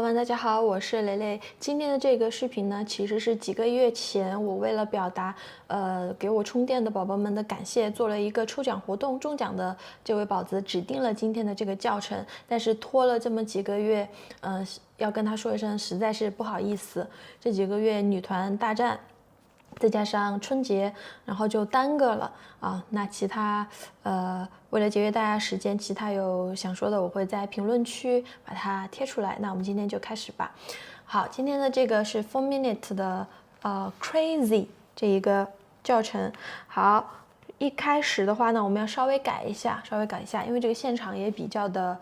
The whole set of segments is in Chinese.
们，大家好，我是蕾蕾。今天的这个视频呢，其实是几个月前我为了表达给我充电的宝宝们的感谢，做了一个抽奖活动，中奖的这位宝子指定了今天的这个教程，但是拖了这么几个月，要跟他说一声，实在是不好意思，这几个月女团大战。再加上春节，然后就耽搁了啊。那其他为了节约大家时间，其他有想说的，我会在评论区把它贴出来。那我们今天就开始吧。好，今天的这个是 4Minute 的Crazy 这一个教程。好，一开始的话呢，我们要稍微改一下，因为这个现场也比较的。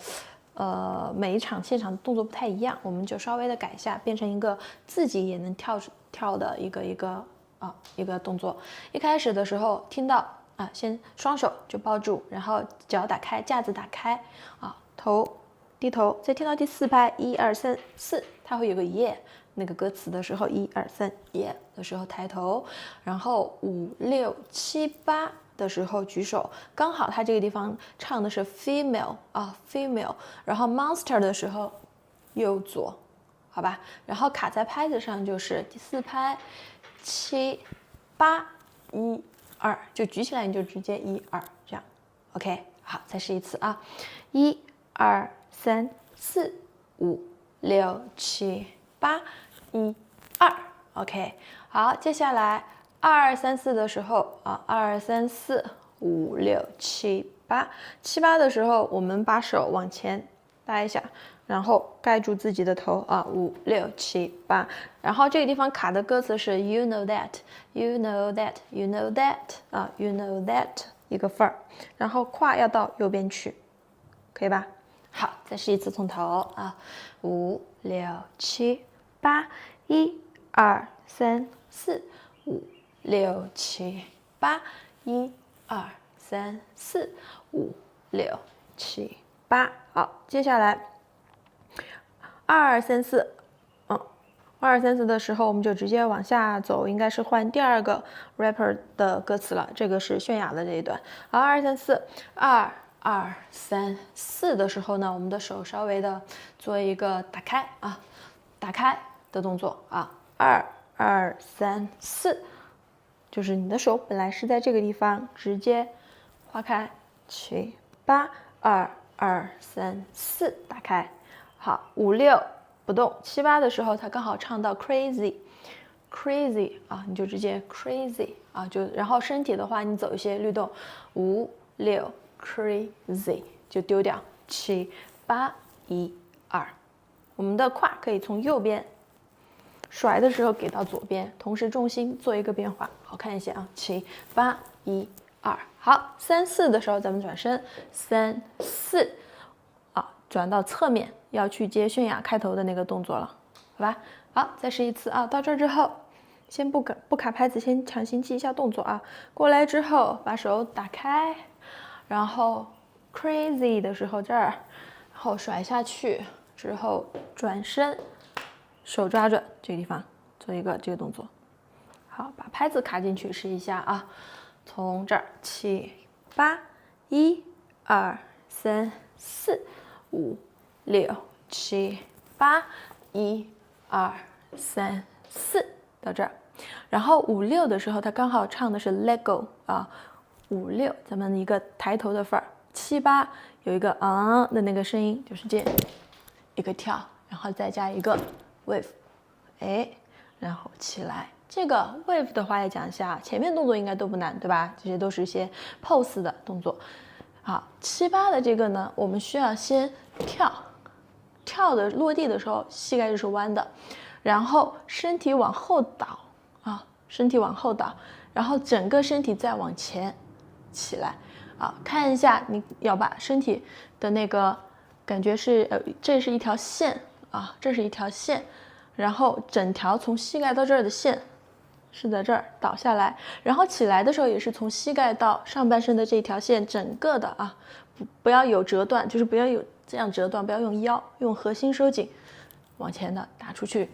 每一场现场动作不太一样，我们就稍微的改一下，变成一个自己也能跳的一个动作。一开始的时候听到先双手就抱住，然后脚打开，架子打开头低头，再听到第4拍1、2、3、4，它会有个耶，那个歌词的时候1、2、3耶的时候抬头，然后5、6、7、8。的时候举手，刚好他这个地方唱的是 female female， 然后 monster 的时候右左，好吧，然后卡在拍子上就是第4拍7、8、1、2，就举起来你就直接1、2这样 ，OK， 好，再试一次啊，1、2、3、4、5、6、7、8、1、2 ，OK， 好，接下来。2、3、4的时候2、3、4、5、6、7、8、7、8的时候，我们把手往前搭一下，然后盖住自己的头5、6、7、8，然后这个地方卡的歌词是 You know that, you know that, you know that you know that 一个份儿，然后胯要到右边去，可以吧？好，再试一次从头5、6、7、8、1、2、3、4、5。6、7、8、1、2、3、4、5、6、7、8，好，接下来2、3、4，2、3、4的时候，我们就直接往下走，应该是换第2个 rapper 的歌词了，这个是泫雅的这一段。好，2、3、4，2、2、3、4的时候呢，我们的手稍微的做一个打开的动作2、2、3、4。就是你的手本来是在这个地方，直接划开7、8、2、2、3、4，打开。好，5、6不动，7、8的时候，它刚好唱到 crazy 你就直接 crazy 就然后身体的话，你走一些律动，5、6 crazy 就丢掉7、8、1、2，我们的胯可以从右边。甩的时候给到左边，同时重心做一个变化，好看一些7、8、1、2，好，3、4的时候咱们转身，3、4，转到侧面要去接泫雅开头的那个动作了，好吧？好，再试一次到这儿之后，先不卡拍子，先强行记一下动作过来之后把手打开，然后 crazy 的时候这儿，然后甩下去之后转身。手抓着这个地方做一个这个动作，好，把拍子卡进去试一下从这儿7、8、1、2、3、4、5、6、7、8、1、2、3、4到这儿，然后5、6的时候，他刚好唱的是 Let Go 5、6咱们一个抬头的份儿，7、8有一个的那个声音，就是这一个跳，然后再加一个。wave， 然后起来。这个 wave 的话要讲一下，前面动作应该都不难，对吧？这些都是一些 pose 的动作。好，7、8的这个呢，我们需要先跳的落地的时候，膝盖就是弯的，然后身体往后倒身体往后倒，然后整个身体再往前起来看一下，你要把身体的那个感觉是这是一条线。这是一条线，然后整条从膝盖到这儿的线是在这儿倒下来，然后起来的时候也是从膝盖到上半身的这条线，整个的不要有折断，就是不要有这样折断，不要用腰，用核心收紧，往前的打出去，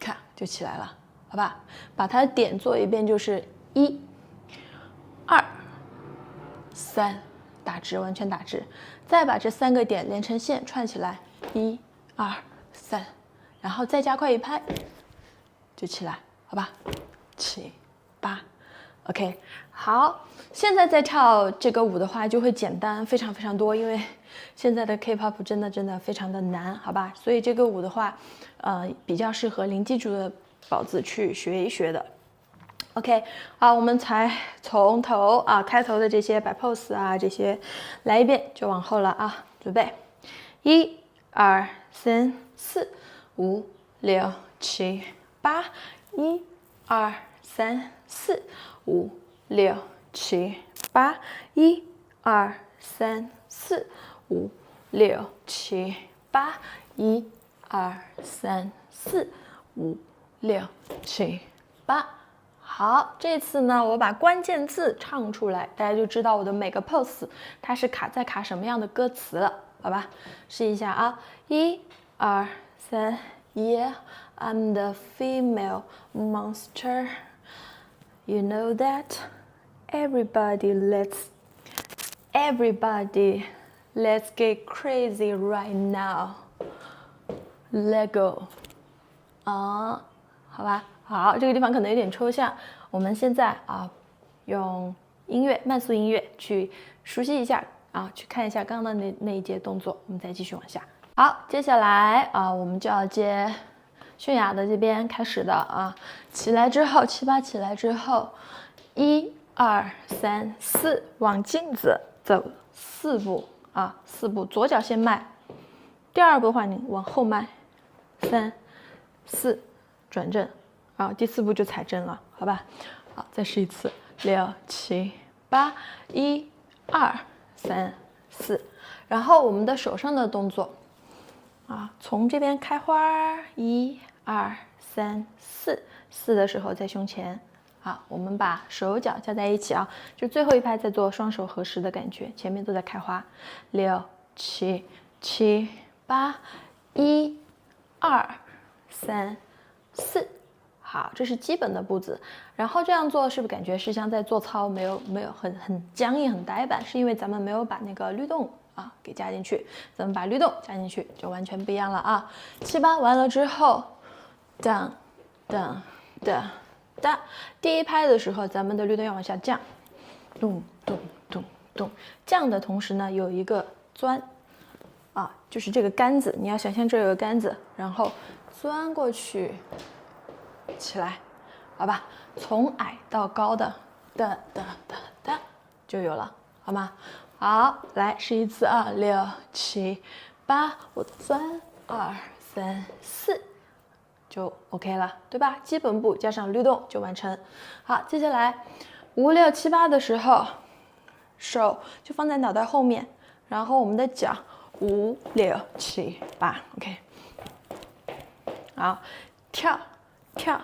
看就起来了，好吧？把它的点做一遍，就是1、2、3，打直，完全打直，再把这3个点连成线串起来，1、2、3、然后再加快一拍，就起来，好吧？7、8 ，OK， 好。现在再跳这个舞的话，就会简单非常非常多，因为现在的 K-pop 真的非常的难，好吧？所以这个舞的话，比较适合零基础的宝子去学一学的。OK， 好，我们才从头啊，开头的这些摆 pose 啊，这些来一遍就往后了啊，准备，1、2、3、4、5、6、7、8，1、2、3、4、5、6、7、8，1、2、3、4、5、6、7、8，1、2、3、4、5、6、7、8。好，这次呢，我把关键字唱出来，大家就知道我的每个 pose 它是卡什么样的歌词了，好吧？试一下啊，1、2、3 ，Yeah, I'm the female monster. You know that? Everybody, let's get crazy right now. Let go. 啊，好吧。好，这个地方可能有点抽象，我们现在啊，用音乐慢速音乐去熟悉一下啊，去看一下刚刚的那一节动作，我们再继续往下。好，接下来啊，我们就要接泫雅的这边开始的啊，起来之后，7、8起来之后，1、2、3、4，往镜子走4步啊，4步，左脚先迈，第二步的话你往后迈，3、4，转正。啊，第4步就踩正了，好吧？好，再试一次，6、7、8，1、2、3、4，然后我们的手上的动作，啊，从这边开花，1、2、3、4， 4的时候在胸前，好，我们把手脚加在一起啊，就最后一拍在做双手合十的感觉，前面都在开花，6、7、8， 1、2、3、4。好，这是基本的步子，然后这样做是不是感觉是像在做操，没有很僵硬很呆板，是因为咱们没有把那个律动啊给加进去，咱们把律动加进去就完全不一样了啊。7、8完了之后，当当当当，第一拍的时候咱们的律动要往下降，咚咚咚咚，降的同时呢有一个钻啊，就是这个杆子，你要想象这有个杆子，然后钻过去。起来，好吧，从矮到高的哒哒哒哒就有了，好吗？好，来试一次啊，6、7、8，我钻2、3、4，就 OK 了，对吧？基本步加上律动就完成。好，接下来5、6、7、8的时候，手就放在脑袋后面，然后我们的脚5、6、7、8 ，OK。好，跳。跳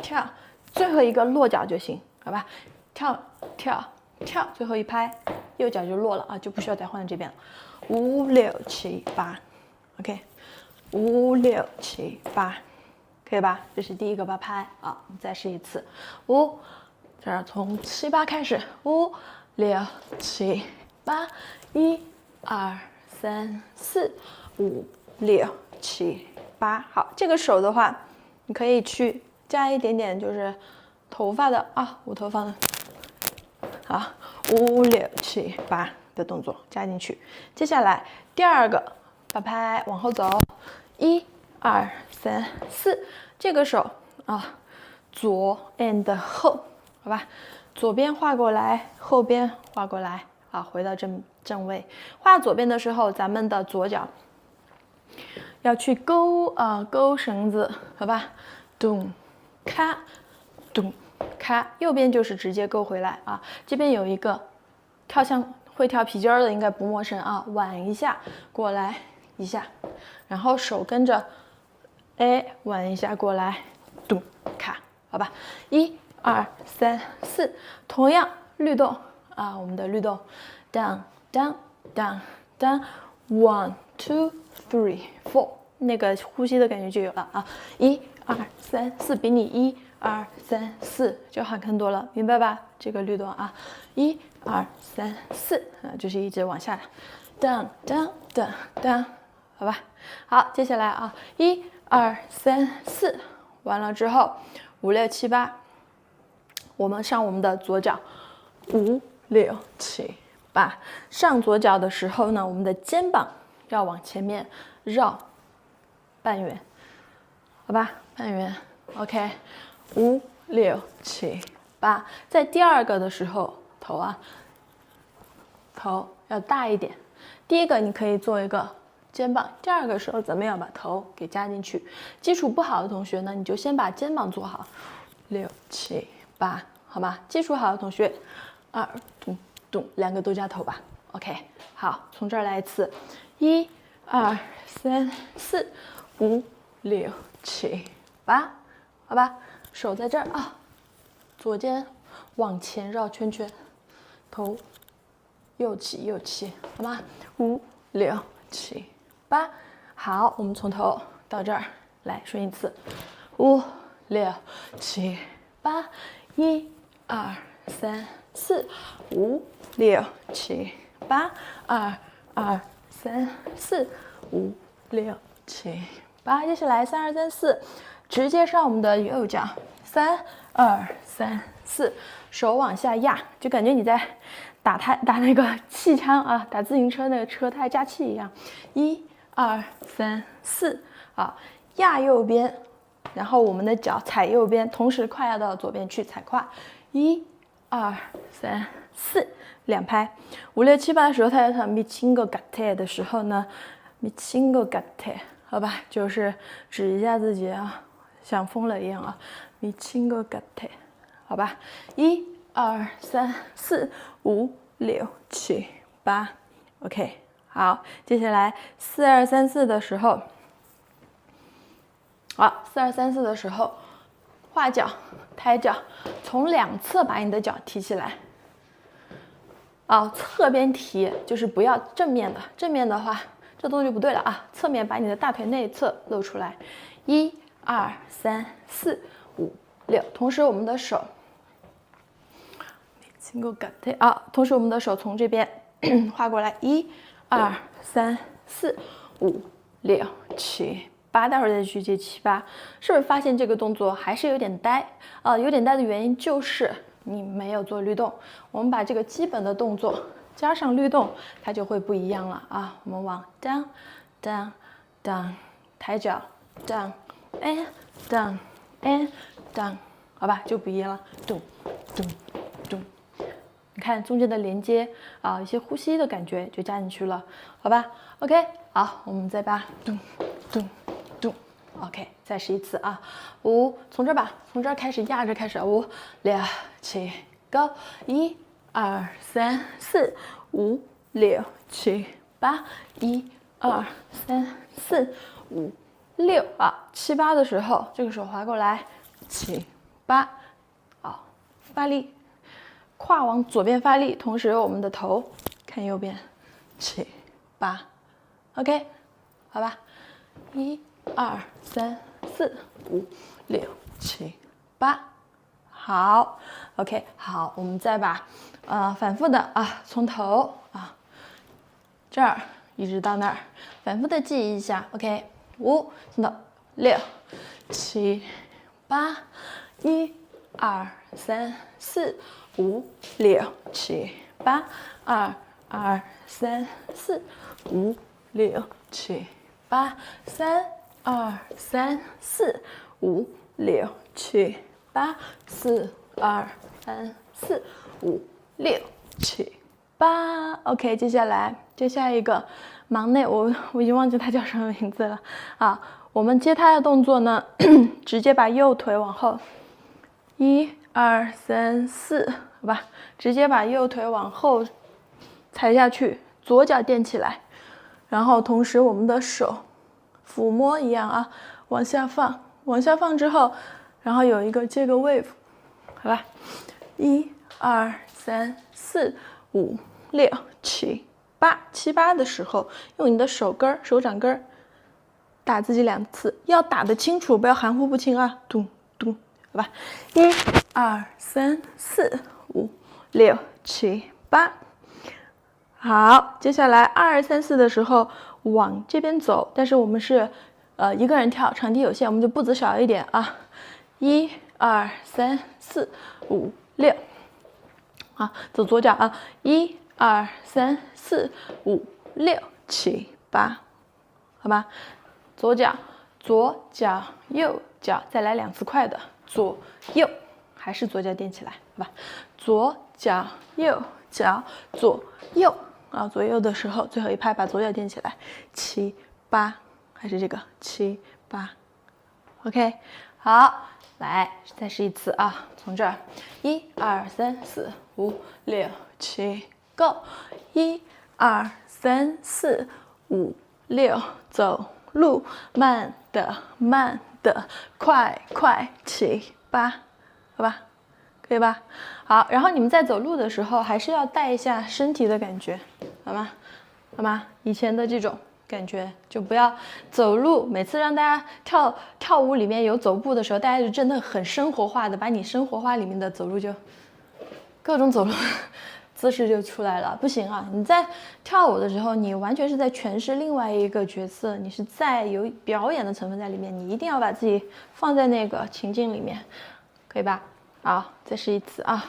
跳，最后一个落脚就行，好吧？跳跳跳，最后一拍，右脚就落了啊，就不需要再换到这边了。5、6、7、8 ，OK。5、6、7、8，可以吧？这是第一个8拍啊，我们再试一次。5，这儿从7、8开始，5、6、7、8，1、2、3、4、5、6、7、8。好，这个手的话。你可以去加一点点，就是头发的啊，捂头发的，好，5、6、7、8的动作加进去。接下来第二个8拍往后走，1、2、3、4，这个手啊，左 and 后，好吧，左边画过来，后边画过来，啊，回到正位。画左边的时候，咱们的左脚。要去勾绳子，好吧？咚，咔，咚，咔。右边就是直接勾回来啊。这边有一个会跳皮筋儿的，应该不陌生啊。挽一下过来一下，然后手跟着，哎，挽一下过来，咚，咔，好吧？1、2、3、4，同样律动啊，我们的律动 ，down down down down，1、2、3、4，那个呼吸的感觉就有了啊！1、2、3、4，比你1、2、3、4就好看多了，明白吧？这个律动啊，1、2、3、4啊，就是一直往下，down down down down，好吧？好，接下来啊，1、2、3、4，完了之后5、6、7、8，我们上我们的左脚，5、6、7、8。上左脚的时候呢，我们的肩膀要往前面绕半圆，好吧？半圆 ，OK。5、6、7、8。在第二个的时候，头要大一点。第一个你可以做一个肩膀，第二个时候咱们要把头给加进去。基础不好的同学呢，你就先把肩膀做好，6、7、8，好吧？基础好的同学，2咚咚，两个都加头吧。OK， 好，从这儿来一次，1、2、3、4、5、6、7、8，好吧？手在这儿啊，左肩往前绕圈圈，头右起，好吗？5、6、7、8，好，我们从头到这儿来顺一次，5、6、7、8，1、2、3、4、5、6、7、8，2、2、3、4、5、6、7、8，接下来3、2、3、4，直接上我们的右脚，3、2、3、4，手往下压，就感觉你在打那个气枪啊，打自行车那个车胎加气一样。1、2、3、4，啊，压右边，然后我们的脚踩右边，同时胯要到左边去踩胯。1、2、3、4，两拍。5、6、7、8的时候，它要唱미친것같아的时候呢，미친것같아，好吧，就是指一下自己啊，像疯了一样啊，미친것같아，好吧，1、2、3、4、5、6、7、8 ，OK， 好，接下来4、2、3、4的时候，好，4、2、3、4的时候，画脚、抬脚，从两侧把你的脚提起来。侧边提就是不要正面的，正面的话这动作就不对了啊，侧面把你的大腿内侧露出来。1、2、3、4、5、6，同时我们的手。同时我们的手从这边画过来，1、2、3、4、5、6、7、8，待会儿再去接7、8，是不是发现这个动作还是有点呆？有点呆的原因就是你没有做律动。我们把这个基本的动作加上律动，它就会不一样了啊。我们往 down down down， 抬脚 down and down and down， 好吧，就不一样了，咚咚咚。你看中间的连接一些呼吸的感觉就加进去了，好吧 ？OK， 好，我们再把咚咚咚 ，OK， 再试一次啊，5，从这儿吧，从这儿开始压着开始，5、6、7 ，Go， 1、2、3、4、5、6、7、8， 1、2、3、4、5、6啊，7、8的时候，这个手滑过来，7、8，好，发力。胯往左边发力，同时我们的头看右边，7、8 ，OK， 好吧，1、2、3、4、5、6、7、8，好 ，OK， 好，我们再把反复的从头这儿一直到那儿，反复的记一下 ，OK， 5，从头6、7、8， 1、2、3、4。5、6、7、8， 2、2、3、4、5、6、7、8， 3、2、3、4、5、6、7、8， 4、2、3、4、5、6、7、8。OK， 接下一个忙内，我已经忘记它叫什么名字了啊。我们接它的动作呢，直接把右腿往后，1、2、3、4，好吧，直接把右腿往后踩下去，左脚垫起来，然后同时我们的手抚摸一样往下放，往下放之后，然后有一个接个 wave， 好吧，1、2、3、4、5、6、7、8， 7、8的时候，用你的手掌根打自己2次，要打得清楚，不要含糊不清啊，咚咚。好吧，1、2、3、4、5、6、7、8，好，接下来2、2、3、4的时候，往这边走，但是我们是一个人跳，场地有限，我们就步子小一点啊，1、2、3、4、5、6，啊，走左脚啊，1、2、3、4、5、6、7、8，好吧，左脚，右脚，再来2次快的，左右，还是左脚垫起来，好吧，左脚，右脚，左右。啊，左右的时候，最后一拍把左脚垫起来，7、8，还是这个7、8 ，OK， 好，来再试一次啊，从这儿，1、2、3、4、5、6、7 ，Go， 1、2、3、4、5、6，走路，慢的，快，7、8，好吧？可以吧？好，然后你们在走路的时候，还是要带一下身体的感觉，好吗？好吗？以前的这种感觉，就不要走路。每次让大家跳舞里面有走步的时候，大家就真的很生活化的，把你生活化里面的走路就各种走路姿势就出来了。不行啊！你在跳舞的时候，你完全是在诠释另外一个角色，你是在有表演的成分在里面，你一定要把自己放在那个情境里面，可以吧？好，再试一次啊，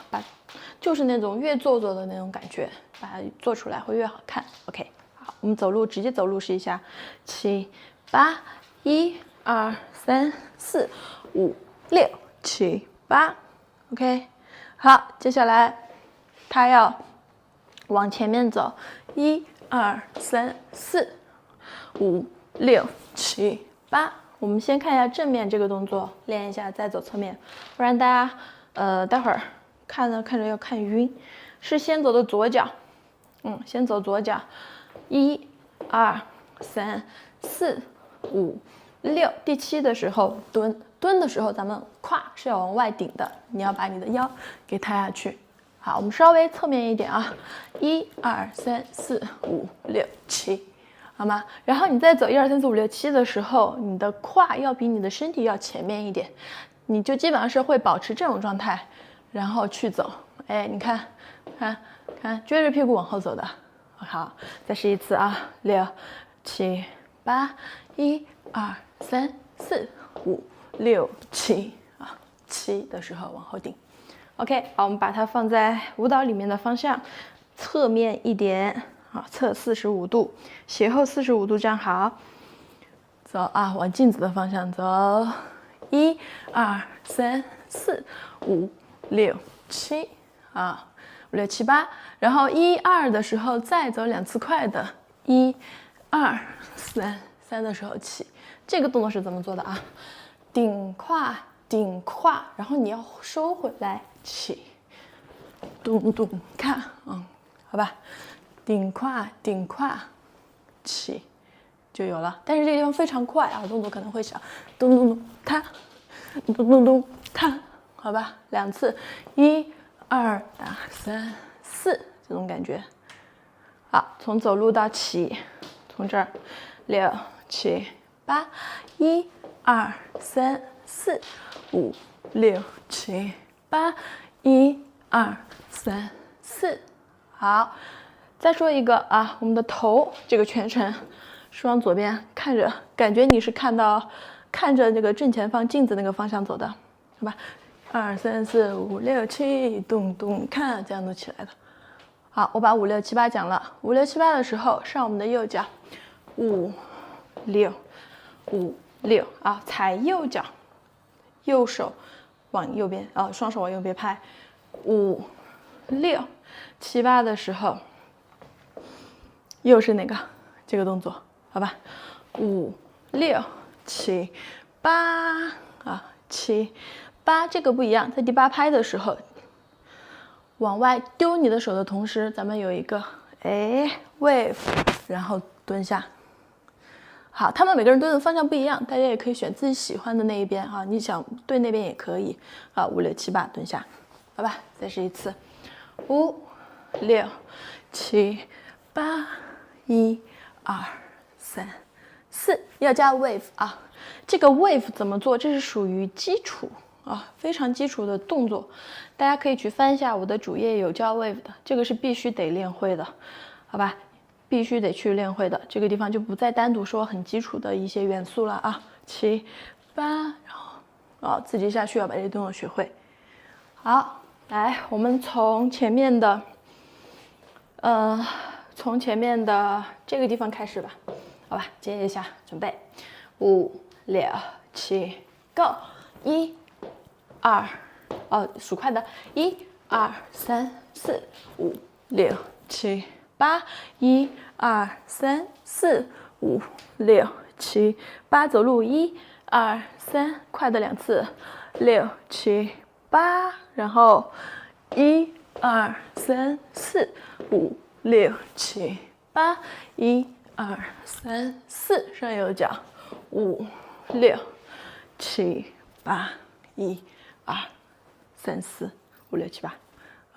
就是那种越做作的那种感觉，把它做出来会越好看。OK， 好，我们走路直接走路试一下，7、8， 1、2、3、4、5、6、7、8 ，OK， 好，接下来他要往前面走，1、2、3、4、5、6、7、8。我们先看一下正面这个动作，练一下，再走侧面，不然大家待会儿看着要看晕。是先走的左脚，先走左脚，1、2、3、4、5、6，第7的时候蹲的时候，咱们胯是要往外顶的，你要把你的腰给抬下去。好，我们稍微侧面一点啊，1、2、3、4、5、6、7。好吗？然后你在走1、2、3、4、5、6、7的时候，你的胯要比你的身体要前面一点，你就基本上是会保持这种状态，然后去走。哎，你看，看，撅着屁股往后走的。好，再试一次啊，6、7、8， 1、2、3、4、5、6、7啊，7的时候往后顶。OK， 好，我们把它放在舞蹈里面的方向，侧面一点。好，侧45度，斜后45度站好，走啊，往镜子的方向走，1、2、3、4、5、6、7啊，5、6、7、8，然后1、2的时候再走2次快的，1、2、3、3的时候起，这个动作是怎么做的啊？顶胯，然后你要收回来起，咚咚看，好吧。顶胯起就有了，但是这个地方非常快啊，动作可能会小，咚咚咚踏，咚咚咚踏，好吧，2次，1、2、3、4这种感觉。好，从走路到起，从这儿6、7、8， 1、2、3、4、5、6、7、8， 1、2、3、4，好。再说一个啊，我们的头这个全程是往左边看着，感觉你是看着那个正前方镜子那个方向走的，好吧？2、3、4、5、6、7，咚咚看，这样都起来的。好，我把5、6、7、8讲了。5、6、7、8的时候上我们的右脚，5、6、5、6啊，踩右脚，右手往右边，双手往右边拍，5、6、7、8的时候。又是哪个这个动作，好吧？5、6、7、8啊，7、8这个不一样，在第8拍的时候，往外丢你的手的同时，咱们有一个wave， 然后蹲下。好，他们每个人蹲的方向不一样，大家也可以选自己喜欢的那一边啊，你想对那边也可以啊。5、6、7、8蹲下，好吧？再试一次，5、6、7、8。1、2、3、4，要加 wave 啊！这个 wave 怎么做？这是属于基础啊，非常基础的动作。大家可以去翻一下我的主页有教 wave 的，这个是必须得练会的，好吧？必须得去练会的。这个地方就不再单独说很基础的一些元素了啊。7、8，然后自己下去要把这些动作学会。好，来，我们从前面的这个地方开始吧，好吧，接一下，准备，5、6、7 ，Go， 1、2，数快的，1、2、3、4、5、6、7、8， 1、2、3、4、5、6、7、8，走路1、2、3，快的2次，6、7、8，然后1、2、3、4、5、6、7、8， 1、2、3、4，上右脚，5、6、7、8， 1、2、3、4、5、6、7、8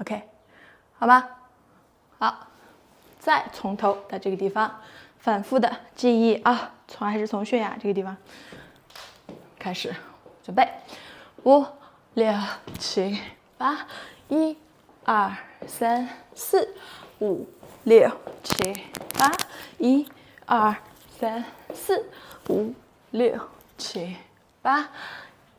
，OK， 好吗？好，再从头到这个地方反复的记忆啊，还是从泫雅这个地方开始，准备，5、6、7、8， 1、2、3、4、5、6、7、8， 1、2、3、4、5、6、7、8，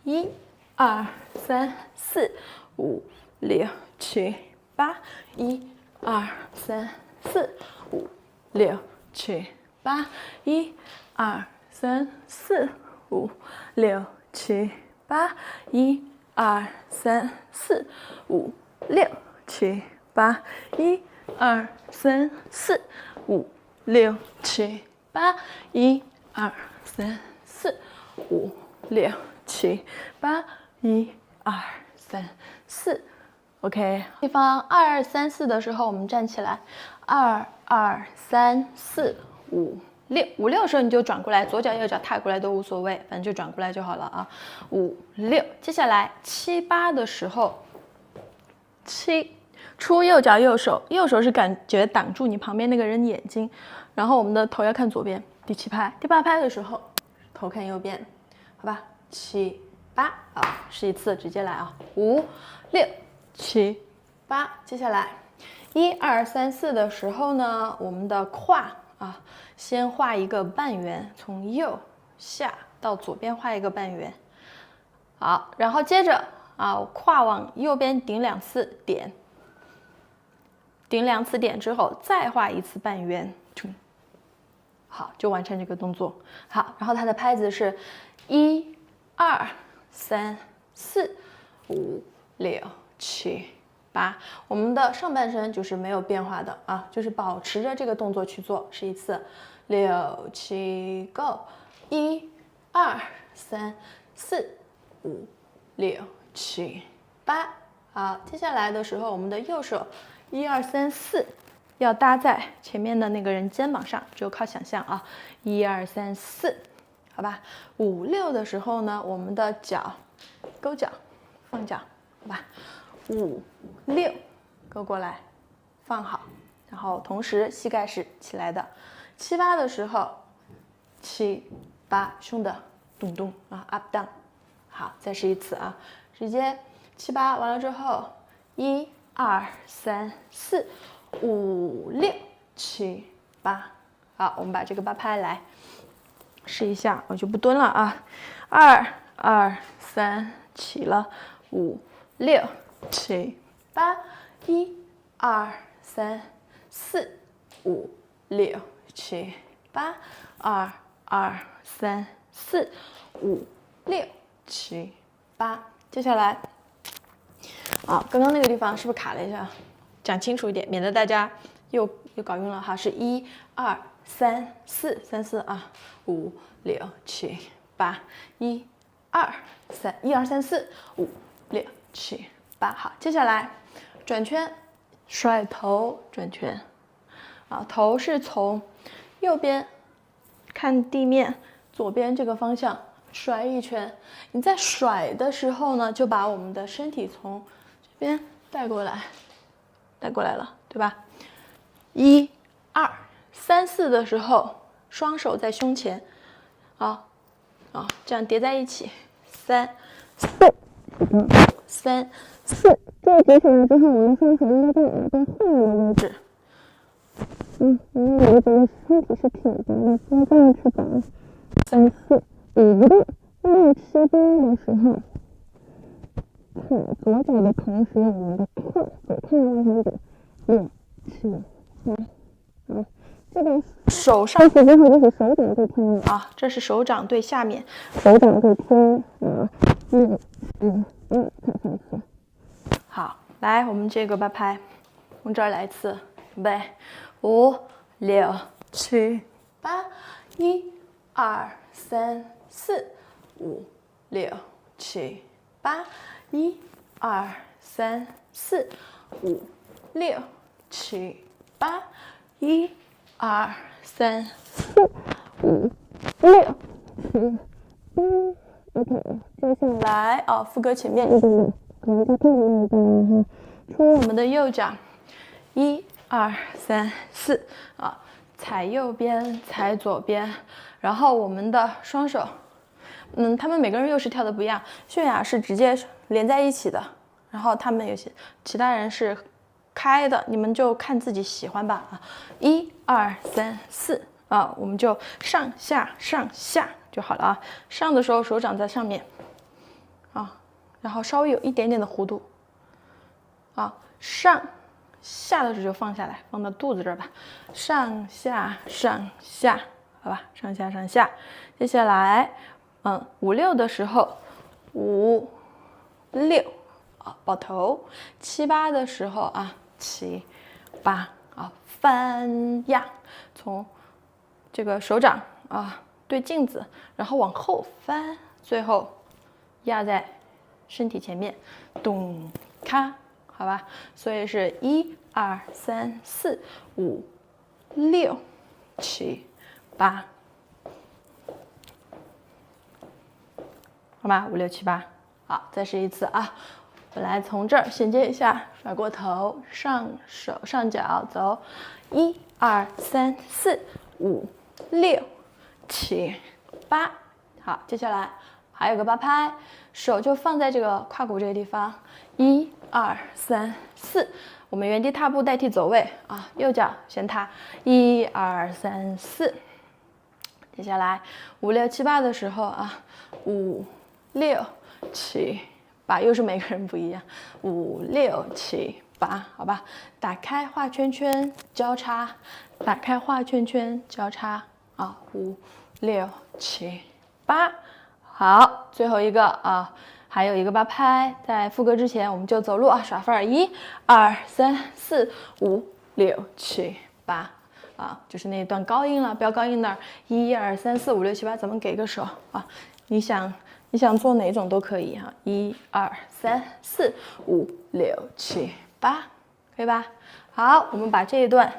1、2、3、4、5、6、7、8， 1、2、3、4、5、6、7、8， 1、2、3、4、5、6、7、8， 1、2、3、4、5、6、7、8， 1、2、3、4、5、6、7、8， 1、2、3、4、5、6、7、8， 1、2、3、4。OK， 地方2、3、4的时候，我们站起来，2、2、3、4、5、6， 5、6的时候你就转过来，左脚右脚踏过来都无所谓，反正就转过来就好了啊。5、6，接下来7、8的时候，7出右脚右手，右手是感觉挡住你旁边那个人眼睛，然后我们的头要看左边。第7拍，第8拍的时候，头看右边，好吧？7、8，好，试一次，直接来啊！5、6、7、8，接下来1、2、3、4的时候呢，我们的胯啊，先画一个半圆，从右下到左边画一个半圆，好，然后接着啊，胯往右边顶2次点，顶2次点之后再画1次半圆，好，就完成这个动作。好，然后它的拍子是1、2、3、4、5、6、7、8，我们的上半身就是没有变化的啊，就是保持着这个动作去做，试一次，6、7 ，Go， 1、2、3、4、5、6、7、8，好，接下来的时候，我们的右手1、2、3、4要搭在前面的那个人肩膀上，只有靠想象啊，1、2、3、4，好吧，5、6的时候呢，我们的脚勾脚放脚，好吧，5、6勾过来放好，然后同时膝盖是起来的。7、8的时候，7、8胸的咚咚啊 up down， 好，再试一次啊，直接7、8完了之后，1、2、3、4、5、6、7、8，好，我们把这个8拍来试一下，我就不蹲了啊，2、2、3起了，5、6、7、8， 1、2、3、4、5、6、7、8， 2、2、3、4、5、6、7、8，接下来。啊，刚刚那个地方是不是卡了一下？讲清楚一点，免得大家又搞晕了哈。是1、2、3、4、3、4啊，5、6、7、8， 1、2、3， 1、2、3、4、5、6、7、8。好，接下来转圈，甩头转圈。啊，头是从右边看地面，左边这个方向甩一圈。你在甩的时候呢，就把我们的身体从这边带过来了，对吧？1、2、3、4的时候，双手在胸前，这样叠在一起，3、4、3、4，这个叠起来之后，我们先从这个在后面的位置我觉得身体是挺薄的，所以这样去打3、4、5、6、6、7、8的时候，左脚的同时，我们的胯给看到那个6、7、8，这个手上之后就是手掌对天啊，这是手掌对下面，手掌对天6、再上去。好，来我们这个八拍，从这儿来一次，准备，5、6、7、8，1、2、3、4、5、6、7、8，1、2、3、4、5、6、7、8，1、2、3、4、5、6、7、8。OK， 接下来啊，副歌前面，出我们的右脚，1、2、3、4啊，踩右边，踩左边，然后我们的双手，他们每个人又是跳的不一样，泫雅是直接连在一起的，然后他们有些其他人是开的，你们就看自己喜欢吧啊，1、2、3、4啊，我们就上下上下就好了啊，上的时候手掌在上面啊，然后稍微有一点点的弧度啊，上下的时候就放下来，放到肚子这儿吧，上下上下，好吧，上下上下，接下来5、6的时候5、6啊，抱头，7、8的时候啊，7、8啊，翻压，从这个手掌啊对镜子，然后往后翻，最后压在身体前面，咚咔，好吧，所以是1、2、3、4、5、6、7、8，好吧，5、6、7、8，好，再试一次啊。我来从这儿衔接一下，甩过头，上手上脚走，1、2、3、4、5、6、7、8，好，接下来还有个8拍，手就放在这个胯骨这个地方，1、2、3、4，我们原地踏步代替走位啊，右脚先踏，1、2、3、4，接下来5、6、7、8的时候啊，5、6、7、8，又是每个人不一样，5、6、7、8，好吧，打开画圈圈交叉，打开画圈圈交叉啊，5、6、7、8，好，最后一个啊，还有一个8拍，在副歌之前我们就走路啊，耍范儿，1、2、3、4、5、6、7、8。啊，就是那一段高音了，飙高音那儿，1、2、3、4、5、6、7、8，咱们给个手啊，你想做哪种都可以哈，1、2、3、4、5、6、7、8，可以吧？好，我们把这一段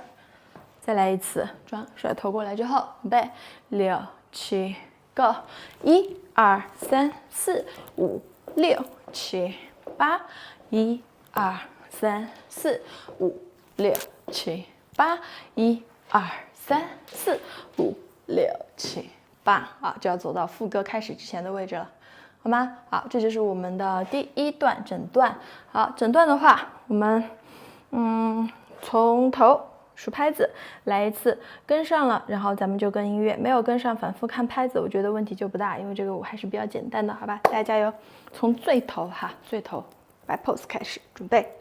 再来一次，甩头过来之后，准备6、7 ，Go， 1、2、3、4、5、6、7、8， 1、2、3、4、5、6、7、8， 1、2、3、4、5、6、7、8，啊，就要走到副歌开始之前的位置了，好吗？好，这就是我们的第一段整段。好，整段的话，我们从头数拍子来一次，跟上了，然后咱们就跟音乐；没有跟上，反复看拍子，我觉得问题就不大，因为这个舞还是比较简单的，好吧？大家加油！从最头哈，最头摆 pose 开始，准备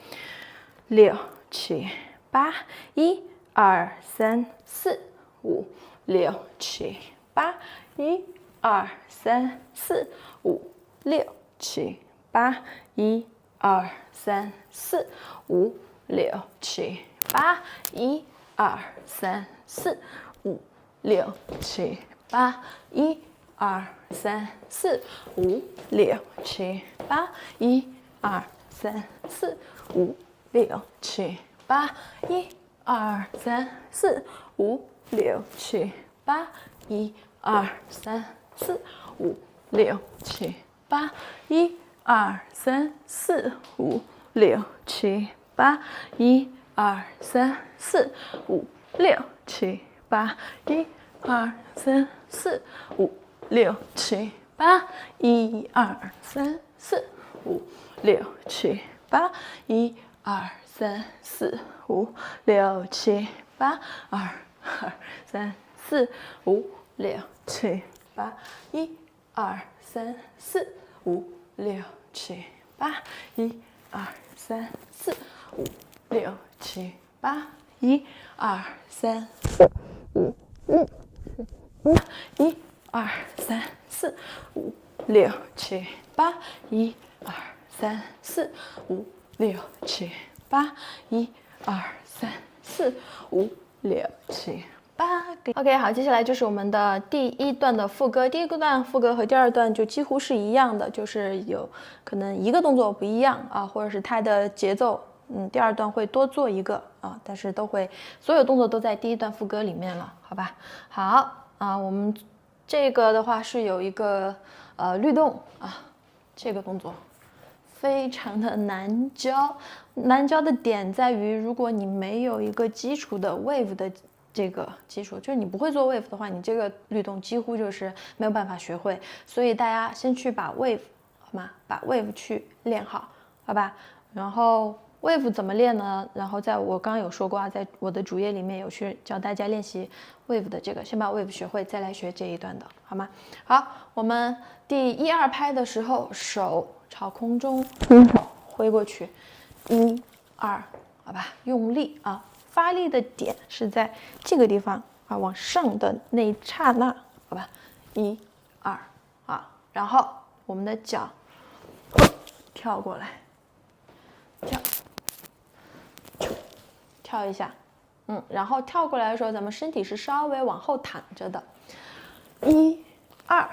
6、7、8， 1、2、3、4、5、6、7、8， 1、2、3、4、5、6、7、8， 1、2、3、4、5、6、7、8， 1、2、3、4、5、6、7、8， 1、2、3、4、5、6、7、8， 1、2、3、4、5、6、7、8， 1、2、3、4、5、6、7、8， 1、2、3、4、5、6、7、8， 1、2、3、4、5、6、7、8， 1、2、3、4、5、6、7、8， 1、2、3、4、5、6、7、8， 1、2、3、4、5、6、7、8， 1、2、3、4、5、6、7、8、2、3、4、5、6、7、8，1、2、3、4、5、6、7、8，1、2、3、4、5、6、7、8，1、2、3、4、5、6、7、8，1、2、3、4、5、6、7、8，1、2、3、4、5、6、7、8，1、2、3、4、5、6、7、8。OK， 好，接下来就是我们的第一段的副歌。第一个段副歌和第二段就几乎是一样的，就是有可能一个动作不一样啊，或者是它的节奏，第二段会多做一个啊，但是所有动作都在第一段副歌里面了，好吧？好啊，我们这个的话是有一个律动啊，这个动作非常的难教，难教的点在于，如果你没有一个基础的 wave 的这个基础，就是你不会做 wave 的话，你这个律动几乎就是没有办法学会。所以大家先去把 wave 好吗？把 wave 去练好，好吧？然后 wave 怎么练呢？然后我刚刚有说过啊，在我的主页里面有去教大家练习 wave 的这个，先把 wave 学会，再来学这一段的，好吗？好，我们第1、2拍的时候，手朝空中挥过去，1、2，好吧，用力啊，发力的点是在这个地方啊，往上的那一刹那，好吧，1、2啊，然后我们的脚跳过来，跳一下，然后跳过来的时候，咱们身体是稍微往后躺着的，1、2，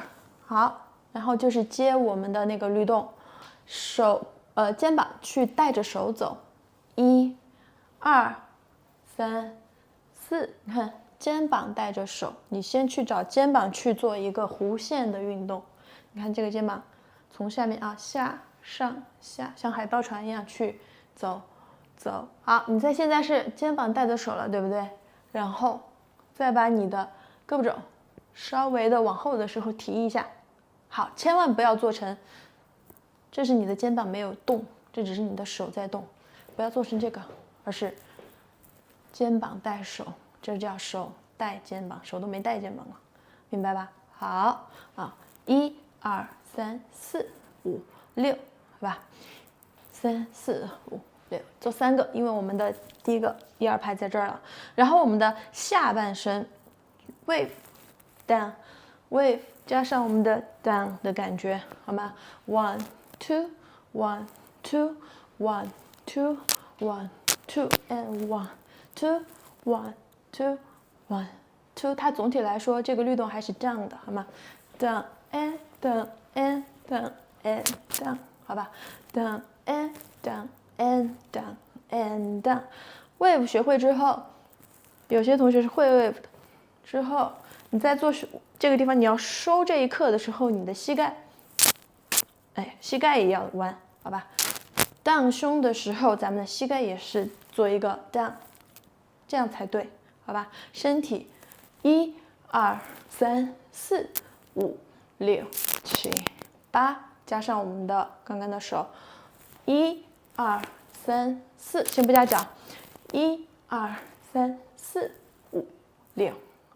好，然后就是接我们的那个律动，肩膀去带着手走，1、2、3、4，你看肩膀带着手，你先去找肩膀去做一个弧线的运动，你看这个肩膀从下面啊下上下，像海盗船一样去走，好，你现在是肩膀带着手了，对不对？然后再把你的胳膊肘稍微的往后的时候提一下，好，千万不要做成，这是你的肩膀没有动，这只是你的手在动，不要做成这个，而是肩膀带手，这叫手带肩膀，手都没带肩膀了，明白吧？好啊，1、2、3、4、5、6，好吧，3、4、5、6，做3个，因为我们的第一个1、2拍在这儿了。然后我们的下半身 wave down wave 加上我们的 down 的感觉，好吗 ？1 2 1 2 1 2 1 2 and 1 2 1 2 1 2，它总体来说这个律动还是 down 的，好吗 ？down and down and down and down， 好吧 ？down and down and down and down。wave 学会之后，有些同学是会 wave 的，之后你在做这个地方你要收这一刻的时候，你的膝盖，膝盖也要弯，好吧？down 胸的时候，咱们的膝盖也是做一个 down， 这样才对，好吧？身体1、2、3、4、5、6、7、8，加上我们的刚刚的手，1、2、3、4，先不加脚，1、2、3、4、5、6。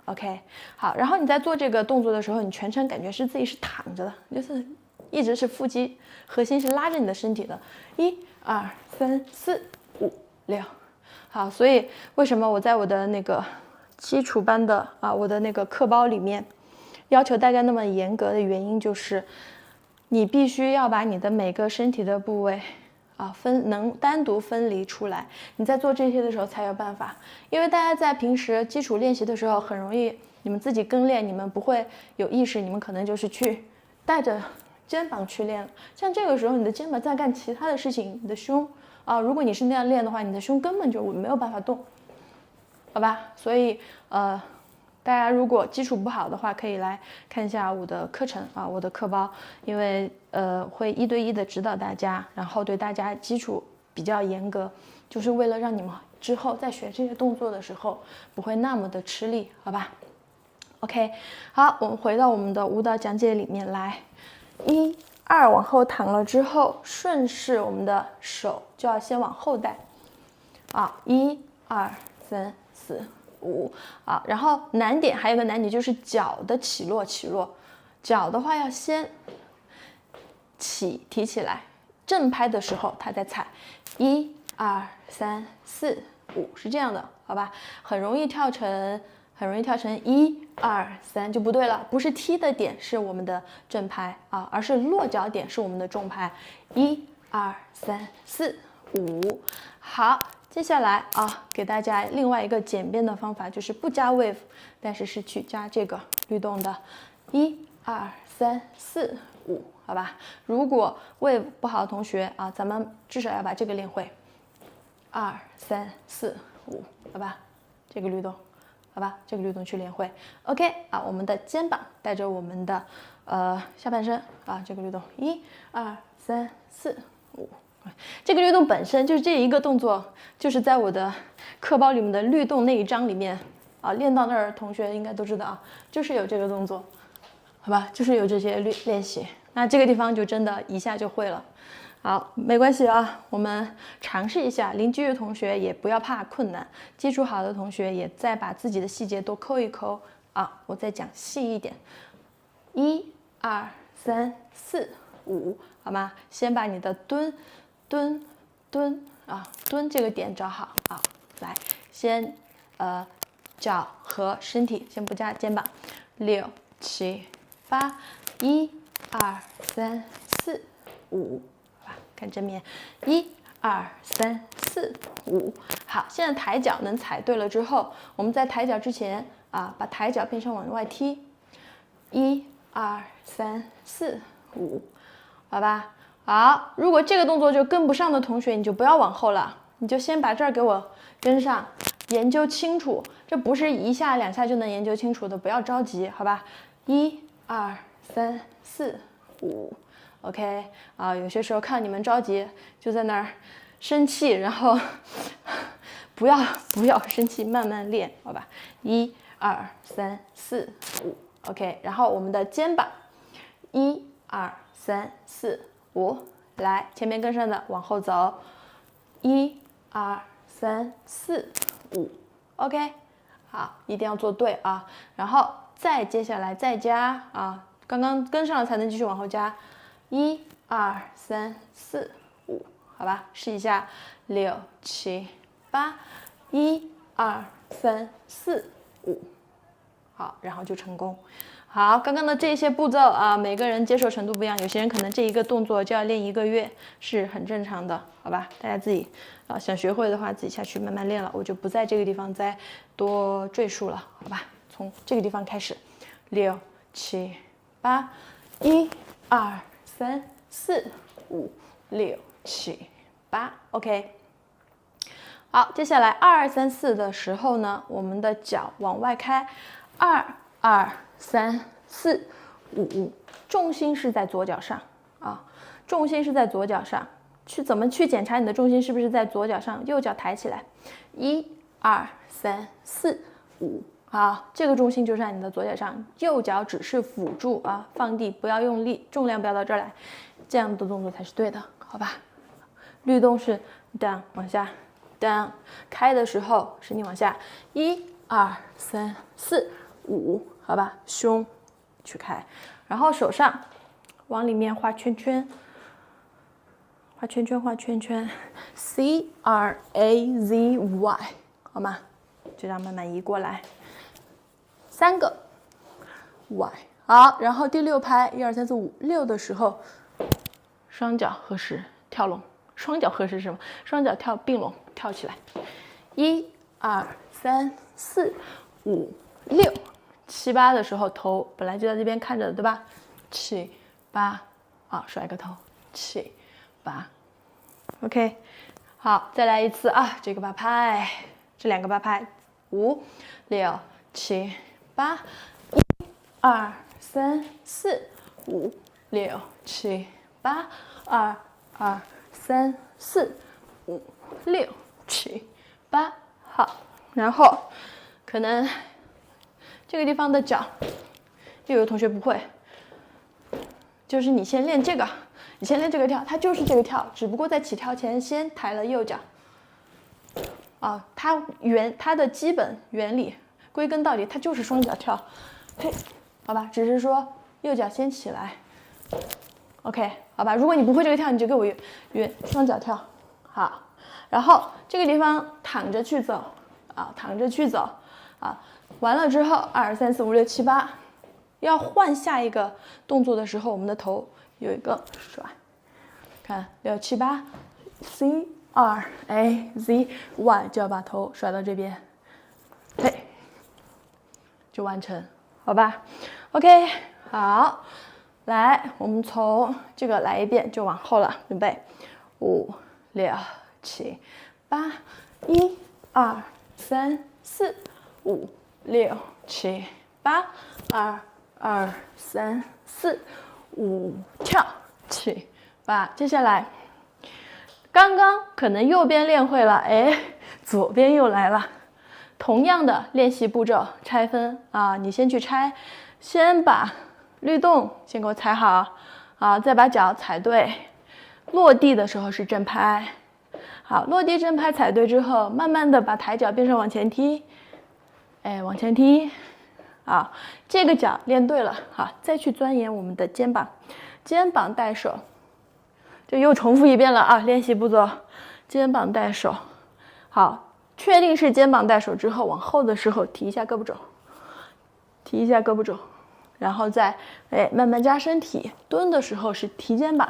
OK， 好，然后你在做这个动作的时候，你全程感觉是自己是躺着的，就是一直是腹肌核心是拉着你的身体的。1、2、3、4、5、6，好，所以为什么我在我的那个基础班的我的那个课包里面要求大家那么严格的原因，就是你必须要把你的每个身体的部位能单独分离出来，你在做这些的时候才有办法。因为大家在平时基础练习的时候，很容易你们自己跟练，你们不会有意识，你们可能就是去带着肩膀去练。像这个时候，你的肩膀在干其他的事情，你的胸如果你是那样练的话，你的胸根本就没有办法动，好吧？所以大家如果基础不好的话，可以来看一下我的课程我的课包，因为会1对1的指导大家，然后对大家基础比较严格，就是为了让你们之后在学这些动作的时候不会那么的吃力，好吧 ？OK， 好，我们回到我们的舞蹈讲解里面来，1、2往后躺了之后，顺势我们的手就要先往后带，1、2、3、4、5啊。然后难点还有个难点就是脚的起落，脚的话要先提起来，正拍的时候它再踩，1、2、3、4、5是这样的，好吧？很容易跳成1、2、3就不对了，不是踢的点是我们的正拍啊，而是落脚点是我们的重拍，1、2、3、4、5。好，接下来啊，给大家另外一个简便的方法，就是不加 wave， 但是是去加这个律动的1、2、3、4、5，好吧？如果 wave 不好的同学啊，咱们至少要把这个练会，2、3、4、5，好吧？这个律动。好吧，这个律动去练会 ，OK 啊，我们的肩膀带着我们的下半身啊，这个律动1、2、3、4、5，这个律动本身就是这一个动作，就是在我的课包里面的律动那一章里面啊，练到那儿同学应该都知道啊，就是有这个动作，好吧，就是有这些练习，那这个地方就真的一下就会了。好，没关系啊，我们尝试一下。零基础同学也不要怕困难，基础好的同学也再把自己的细节多抠一抠啊。我再讲细一点，1、2、3、4、5，好吗？先把你的蹲啊蹲这个点找好啊。来，先脚和身体先不加肩膀，6、7、8，1、2、3、4、5。看正面，1、2、3、4、5。好，现在抬脚能踩对了之后，我们在抬脚之前啊，把抬脚变成往外踢，1、2、3、4、5，好吧？好，如果这个动作就跟不上的同学，你就不要往后了，你就先把这儿给我跟上，研究清楚。这不是一下两下就能研究清楚的，不要着急，好吧？1、2、3、4、5。OK 啊，有些时候看你们着急，就在那儿生气，然后不要生气，慢慢练，好吧？1、2、3、4、5 ，OK。然后我们的肩膀，1、2、3、4、5，来，前面跟上的往后走，1、2、3、4、5 ，OK。好，一定要做对啊。然后再接下来再加啊，刚刚跟上了才能继续往后加。1、2、3、4、5，好吧，试一下，6、7、8，1、2、3、4、5，好，然后就成功。好，刚刚的这些步骤啊，每个人接受程度不一样，有些人可能这一个动作就要练1个月，是很正常的，好吧？大家自己啊，想学会的话，自己下去慢慢练了，我就不在这个地方再多赘述了，好吧？从这个地方开始，6、7、8，1、2、3、4、5、6、7、8 ，OK。好，接下来2、3、4的时候呢，我们的脚往外开，2、2、3、4、5，重心是在左脚上啊，重心是在左脚上。怎么去检查你的重心是不是在左脚上？右脚抬起来，1、2、3、4、5。好，这个重心就在你的左脚上，右脚只是辅助啊，放地不要用力，重量不要到这儿来，这样的动作才是对的，好吧？律动是 down 往下 down， 开的时候身体往下，1、2、3、4、5，好吧？胸去开，然后手上往里面画圈圈，画圈圈，画圈圈 ，C R A Z Y， 好吗？就这样慢慢移过来。3个 Y， 好，然后第6拍1、2、3、4、5、6的时候，双脚合十跳拢，双脚合十是什么？双脚跳并拢跳起来，1、2、3、4、5、6、7、8的时候头本来就在这边看着的，对吧？7、8，啊，甩个头，7、8 ，OK， 好，再来一次啊，这个8拍，这2个8拍，5、6、7、8，1、2、3、4、5、6、7、8，2、2、3、4、5、6、7、8，好，然后可能这个地方的脚，又有同学不会，就是你先练这个，你先练这个跳，它就是这个跳，只不过在起跳前先抬了右脚，啊，它的基本原理，归根到底它就是双脚跳，嘿，好吧，只是说右脚先起来 ，OK， 好吧，如果你不会这个跳，你就给我双脚跳，好，然后这个地方躺着去走啊，躺着去走啊，完了之后2、3、4、5、6、7、8，要换下一个动作的时候，我们的头有一个甩，看6、7、8 ，C R A Z Y 就要把头甩到这边，嘿，就完成，好吧 ？OK， 好，来，我们从这个来一遍，就往后了，准备，5、6、7、8，1、2、3、4、5、6、7、8，2、2、3、4、5，跳，7、8，接下来。刚刚可能右边练会了，哎，左边又来了。同样的练习步骤拆分啊，你先去拆，先把律动先给我踩好啊，再把脚踩对，落地的时候是正拍。好，落地正拍踩对之后，慢慢的把抬脚变成往前踢，哎，往前踢。啊，这个脚练对了，好，再去钻研我们的肩膀，肩膀带手。就又重复一遍了啊！练习步骤，肩膀带手，好，确定是肩膀带手之后，往后的时候提一下胳膊肘，提一下胳膊肘，然后再慢慢加身体。蹲的时候是提肩膀，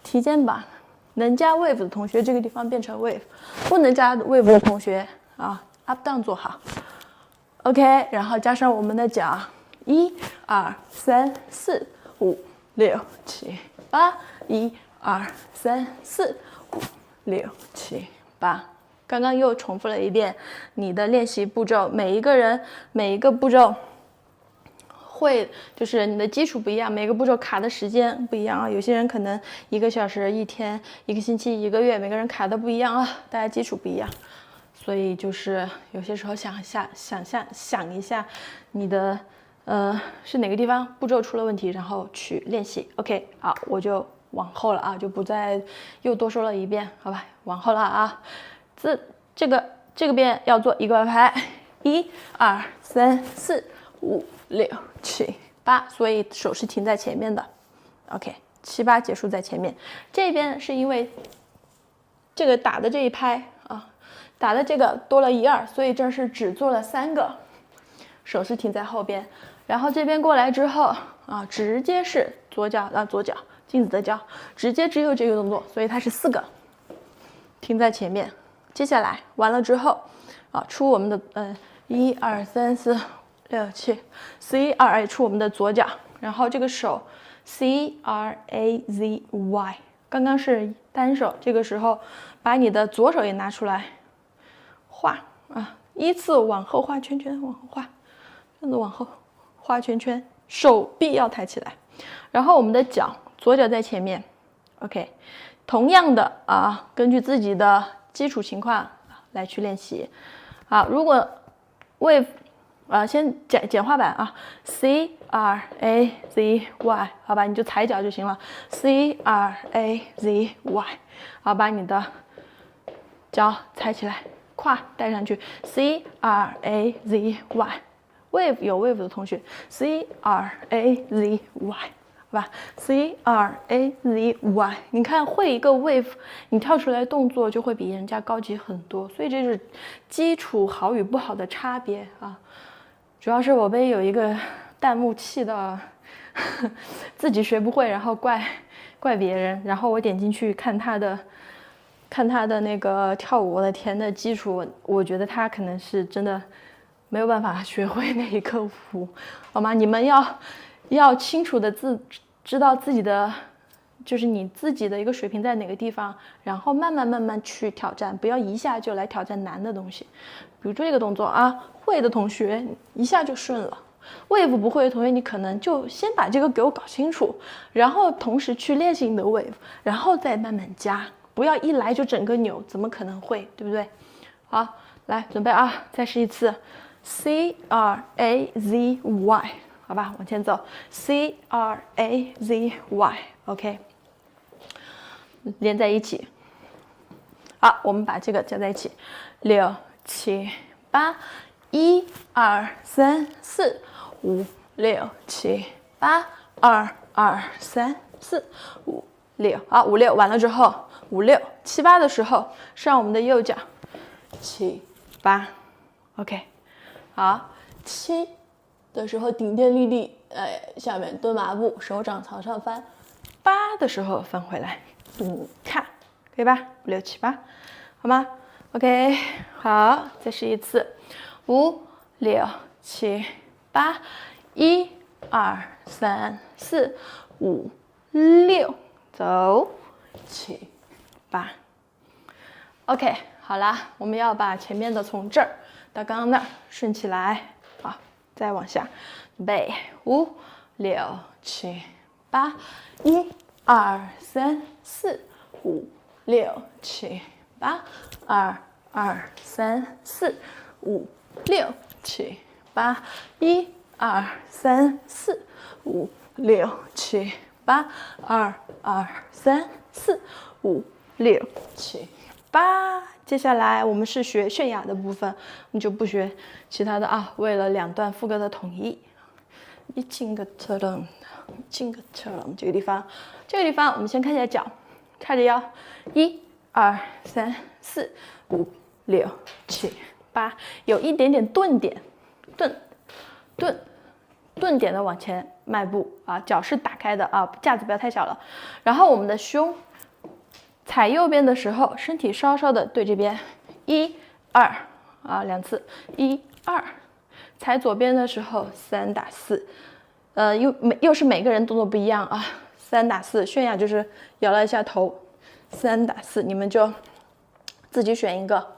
提肩膀。能加 wave 的同学，这个地方变成 wave， 不能加 wave 的同学啊 ，up down 做好。OK， 然后加上我们的脚，1、2、3、4、5、6、7、8，1、2、3、4、5、6、7、8，刚刚又重复了一遍你的练习步骤，每一个步骤会就是你的基础不一样，每个步骤卡的时间不一样啊。有些人可能1个小时、1天、1个星期、1个月，每个人卡的不一样啊，大家基础不一样，所以就是有些时候想一下你的是哪个地方步骤出了问题，然后去练习。OK， 好，我就往后了啊，就不再又多说了一遍，好吧？往后了啊，这个边要做一个拍，1、2、3、4、5、6、7、8，所以手是停在前面的。OK， 7、8结束在前面。这边是因为这个打的这一拍啊，打的这个多了1、2，所以这是只做了3个，手是停在后边。然后这边过来之后啊，直接是左脚镜子的脚，直接只有这个动作，所以它是4个，停在前面。接下来完了之后啊，出我们的1、2、3、4、6、7 ，C R A 出我们的左脚，然后这个手 C R A Z Y， 刚刚是单手，这个时候把你的左手也拿出来画啊，依次往后画圈圈，往后画，这样子往后画圈圈，手臂要抬起来，然后我们的脚，左脚在前面 ，OK， 同样的啊，根据自己的基础情况来去练习。好，如果wave先简化版啊 ，C R A Z Y， 好吧，你就踩脚就行了 ，C R A Z Y， 好，把你的脚踩起来，胯带上去 ，C R A Z Y。wave 有 wave 的同学 ，C R A Z Y， 好吧 ，C R A Z Y， 你看会一个 wave， 你跳出来动作就会比人家高级很多，所以这是基础好与不好的差别啊。主要是我被有一个弹幕气到自己学不会，然后怪别人，然后我点进去看他的那个跳舞，我的天，那基础我觉得他可能是真的没有办法学会那一个舞，好吗？你们要清楚的知道自己的，就是你自己的一个水平在哪个地方，然后慢慢去挑战，不要一下就来挑战难的东西。比如这个动作啊，会的同学一下就顺了，wave 不会的同学，你可能就先把这个给我搞清楚，然后同时去练习你的 wave， 然后再慢慢加，不要一来就整个扭，怎么可能会，对不对？好，来准备啊，再试一次。C R A Z Y， 好吧，往前走 ，C R A Z Y，OK， 连在一起好，我们把这个加在一起，6、7、8， 1、2、3、4、5、6、7、8， 2、2、3、4、5、6，好，5、6完了之后，5、6、7、8的时候上我们的右脚，7、8 ，OK， 好，7的时候顶天立地，下面蹲马步，手掌朝上翻，8的时候翻回来，看，可以吧？5、6、7、8，好吗 ？OK， 好，再试一次，5、6、7、8， 1、2、3、4、5、6，走，7、8。OK， 好啦，我们要把前面的从这儿到刚刚那儿顺起来，好，再往下，准备，5、6、7、8， 1、2、3、4、5、6、7、8， 2、2、3、4、5、6、7、8， 1、2、3、4、5、6、7、8， 2、2、3、4、5、6、7、8。接下来我们是学泫雅的部分，我们就不学其他的啊。为了2段副歌的统一，一进个车楞，进个车楞，这个地方我们先看一下脚，叉着腰，1、2、3、4、5、6、7、8，有一点点顿点，顿点的往前迈步啊，脚是打开的啊，架子不要太小了。然后我们的胸踩右边的时候，身体稍稍的对这边，1、2啊，2次，1、2。踩左边的时候3打4，又是每个人动作不一样啊。3打4，泫雅就是摇了一下头，3打4，你们就自己选一个，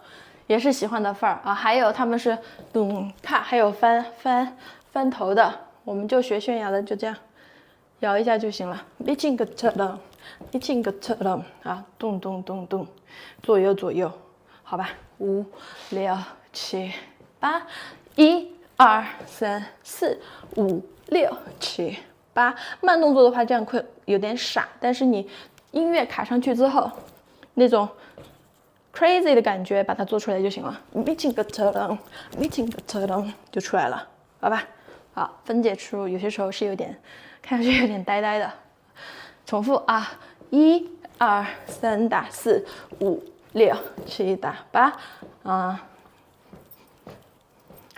也是喜欢的范儿啊。还有他们是踏，还有翻头的，我们就学泫雅的，就这样摇一下就行了。一进个车楞，一进个车楞啊，动动动动，左右，好吧，5、6、7、8， 1、2、3、4、5、6、7、8。慢动作的话，这样会有点傻，但是你音乐卡上去之后，那种 crazy 的感觉把它做出来就行了。一进个车楞，一进个车楞就出来了，好吧？好，分解出有些时候是有点看上去有点呆呆的。重复啊，1、2、3打4、5、6、7打8啊。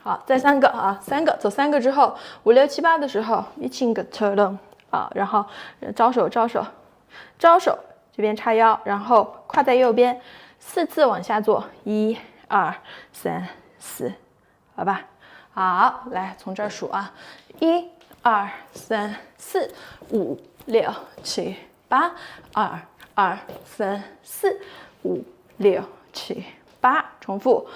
好，再3个啊，3个，走3个之后，5、6、7、8的时候，一进个车楞啊，然后招手，这边叉腰，然后胯在右边，4次往下做，1、2、3、4，好吧？好，来从这儿数啊，1、2、3、4、5、6、7、8， 2、2、3、4、5、6、7、8，重复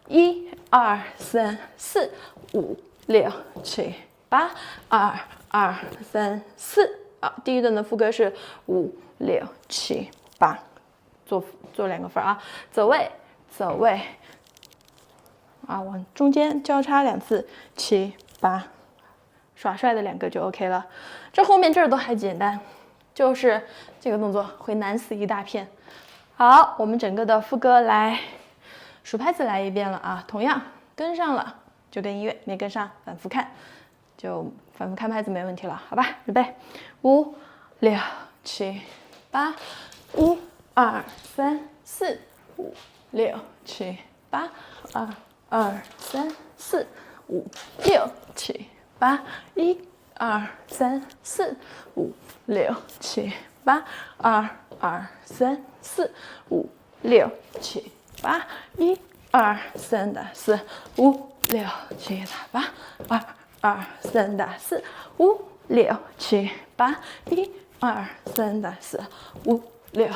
，1、2、3、4、5、6、7、8， 2、2、3、4。好，第一段的副歌是5、6、7、8，做2个分啊，走位啊，往中间交叉2次，7、8，耍帅的2个就 OK 了。这后面这儿都还简单，就是这个动作会难死一大片。好，我们整个的副歌来数拍子来一遍了啊，同样跟上了就跟音乐，没跟上反复看，就反复看拍子没问题了，好吧？预备，5、6、7、8， 1、2、3、4、5、6、7、8， 2、2、3、4、5、6、7、8， 1、2、3、4、5、6、7、8， 2、2、3、4、5、6、7、8， 1、2、3打4、5、6、7打8， 2、2、3打4、5、6、7、8， 1、2、3打4、5、6、7、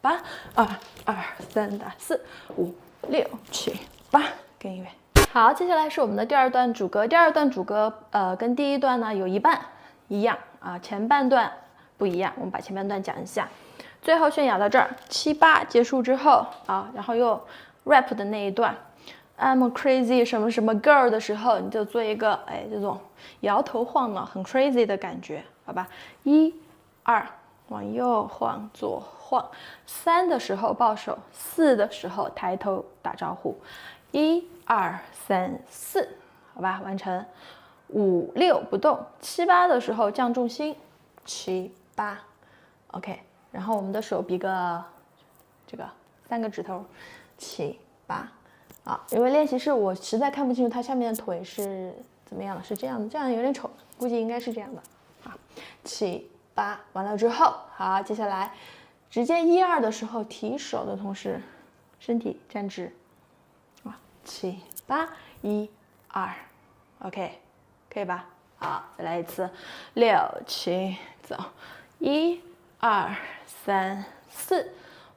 8， 2、2、3打4、5、6、7、8，跟音乐。好，接下来是我们的第2段主歌。第2段主歌，跟第1段呢有一半一样啊，前半段不一样。我们把前半段讲一下。最后泫雅到这儿，7、8结束之后啊，然后又 rap 的那一段 ，I'm a crazy 什么什么 girl 的时候，你就做一个这种摇头晃脑很 crazy 的感觉，好吧？1、2往右晃，左晃。3的时候抱手，4的时候抬头打招呼。1、2、3、4，好吧，完成。5、6不动，7、8的时候降重心，7、8 ，OK。然后我们的手比个这个3个指头，7、8。啊，因为练习室我实在看不清楚它下面的腿是怎么样的，是这样的，这样有点丑，估计应该是这样的。啊，7、8，完了之后，好，接下来直接1、2的时候提手的同时，身体站直。啊，7、8，1、2 ，OK， 可以吧？好，再来一次，6、7，走，1、2、3、4、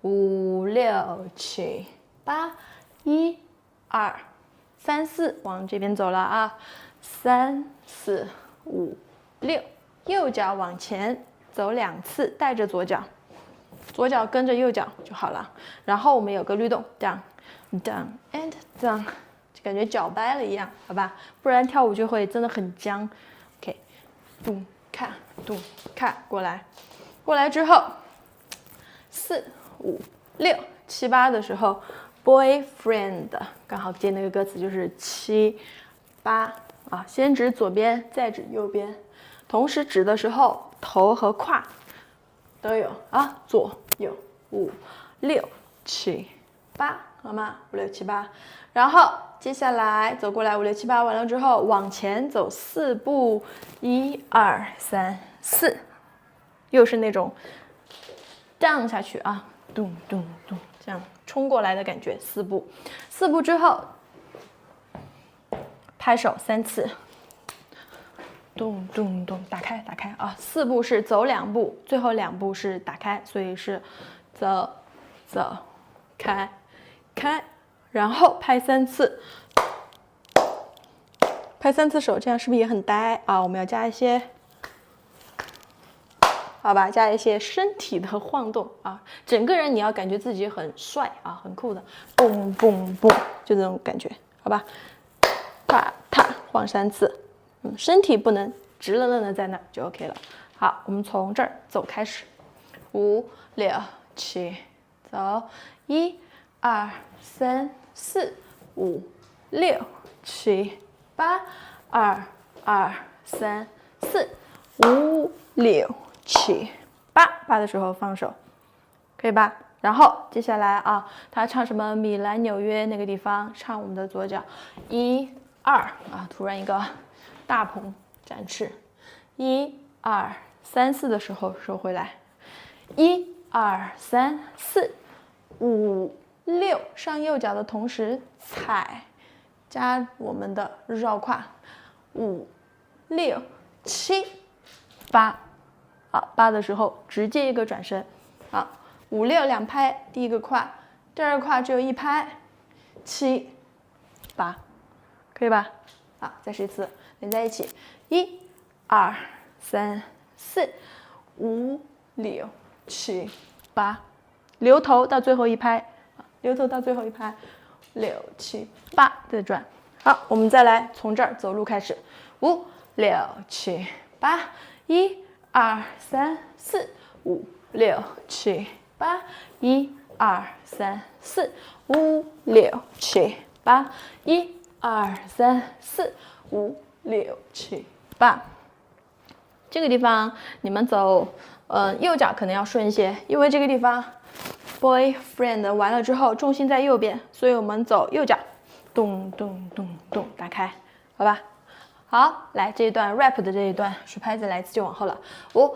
5、6、7、8，1、2、3、4，往这边走了啊，3、4、5、6，右脚往前走2次，带着左脚，左脚跟着右脚就好了。然后我们有个律动 ，down down and down， 就感觉脚掰了一样，好吧？不然跳舞就会真的很僵。OK， 咚看咚看，过来，过来之后，4、5、6、7、8的时候 ，boyfriend 刚好接那个歌词就是7、8啊，先指左边，再指右边，同时指的时候头和胯都有啊，左右5、6、7、8，好吗？5、6、7、8，然后接下来走过来5、6、7、8，完了之后往前走4步，1、2、3、4，又是那种 down 下去啊，咚咚咚，这样冲过来的感觉，4步，4步之后拍手3次。咚咚咚，打开打开啊！4步是走2步，最后2步是打开，所以是走走开开，然后拍3次，拍3次手，这样是不是也很呆啊？我们要加一些，好吧，加一些身体的晃动啊，整个人你要感觉自己很帅啊，很酷的，蹦蹦蹦，就这种感觉，好吧？踏踏晃3次。身体不能直愣愣的在那就 OK 了。好，我们从这儿走开始，5、6、7，走，1、2、3、4、5、6、7、8，2、2、3、4、5、6、7、8， 8的时候放手，可以吧？然后接下来啊，他唱什么米兰、纽约那个地方，唱我们的左脚，1、2啊，突然一个大鹏展翅，1、2、3、4的时候收回来，1、2、3、4、5、6，上右脚的同时踩，加我们的绕胯，5、6、7、8，好，8的时候直接一个转身，好，5、6两拍，第一个胯，第二个胯只有1拍，7、8，可以吧？好，再试一次。连在一起，1、2、3、4、5、6、7、8，留头到最后一拍，留头到最后一拍，6、7、8，再转。好，我们再来从这儿走路开始，5、6、7、8，1、2、3、4、5、6、7、8，1、2、3、4、5、6、7、8，1、2、3、4、5、6、7、8，这个地方你们走，右脚可能要顺一些，因为这个地方 boyfriend 完了之后重心在右边，所以我们走右脚，咚咚咚咚，打开，好吧？好，来这一段 rap 的这一段，数拍子来一次就往后了，5、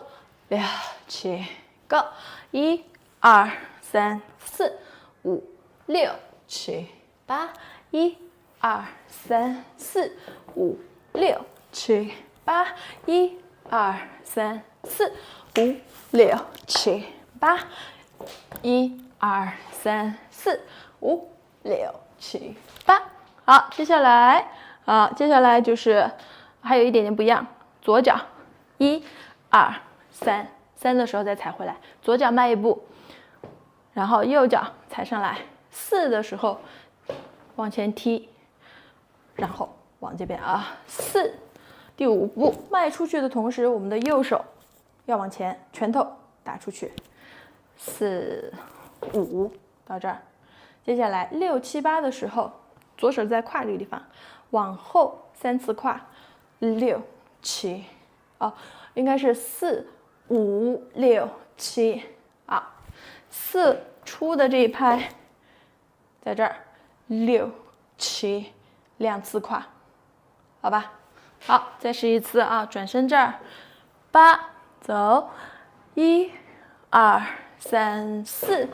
6、7 ，Go， 1、2、3、4、5、6、7、8，1、2、3、4、5、6、7、8，1、2、3、4、5、6、7、8，1、2、3、4、5、6、7、8。好，接下来就是还有一点点不一样，左脚1、2、3， 3的时候再踩回来，左脚迈一步，然后右脚踩上来，4的时候往前踢，然后往这边啊，4，第5步迈出去的同时，我们的右手要往前，拳头打出去，4、5到这儿。接下来6、7、8的时候，左手在胯这个地方往后3次胯，6、7，应该是4、5、6、7啊，4出的这一拍在这儿，6、7，2次胯，好吧？好，再试一次啊，转身这儿，8走，1、2、3、4、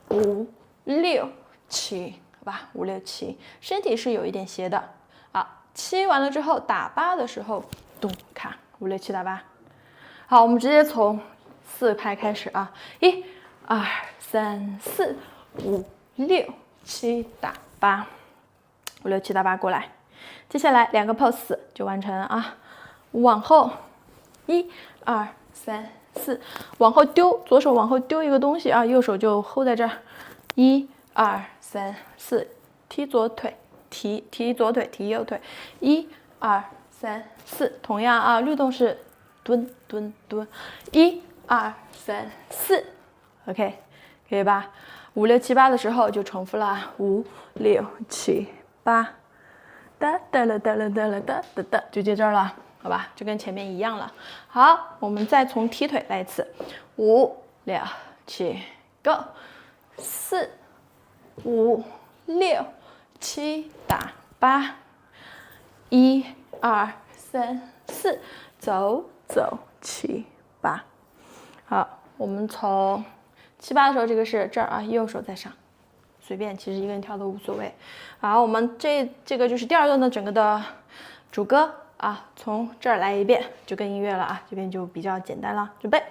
5、6、7，好吧，5、6、7，身体是有一点斜的。好，7完了之后打8的时候，咚卡，5、6、7打8。好，我们直接从4拍开始啊，1、2、3、4、5、6、7打8，5、6、7打8过来。接下来2个 pose 就完成啊，往后1、2、3、4，往后丢，左手往后丢一个东西啊，右手就 hold 在这儿，1、2、3、4，踢左腿，提左腿，提右腿，1、2、3、4，同样啊，律动是蹲蹲蹲，1、2、3、4 ，OK， 可以吧？5、6、7、8的时候就重复了，5、6、7、8。哒哒了哒了哒了哒哒哒，就接这儿了，好吧？就跟前面一样了。好，我们再从踢腿来一次，5、6、7 ，Go， 4、5、6、7打8，1、2、3、4，走走7、8。好，我们从7、8的时候，这个是这儿啊，右手在上。随便，其实一个人跳都无所谓。好，我们这个就是第2段的整个的主歌啊，从这儿来一遍，就跟音乐了啊，这边就比较简单了。准备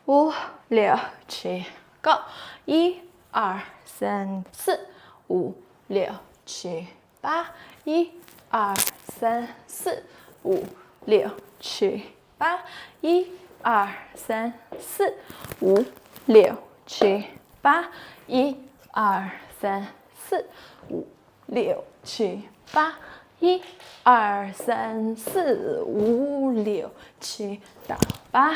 ，5、6、7 ，Go， 1、2、3、4、5、6、7、8， 1、2、3、4、5、6、7、8， 1、2、3、4、5、6、7、8， 1、2、3、4、5、6、7、8， 1、2、3、4、5、6、7打8，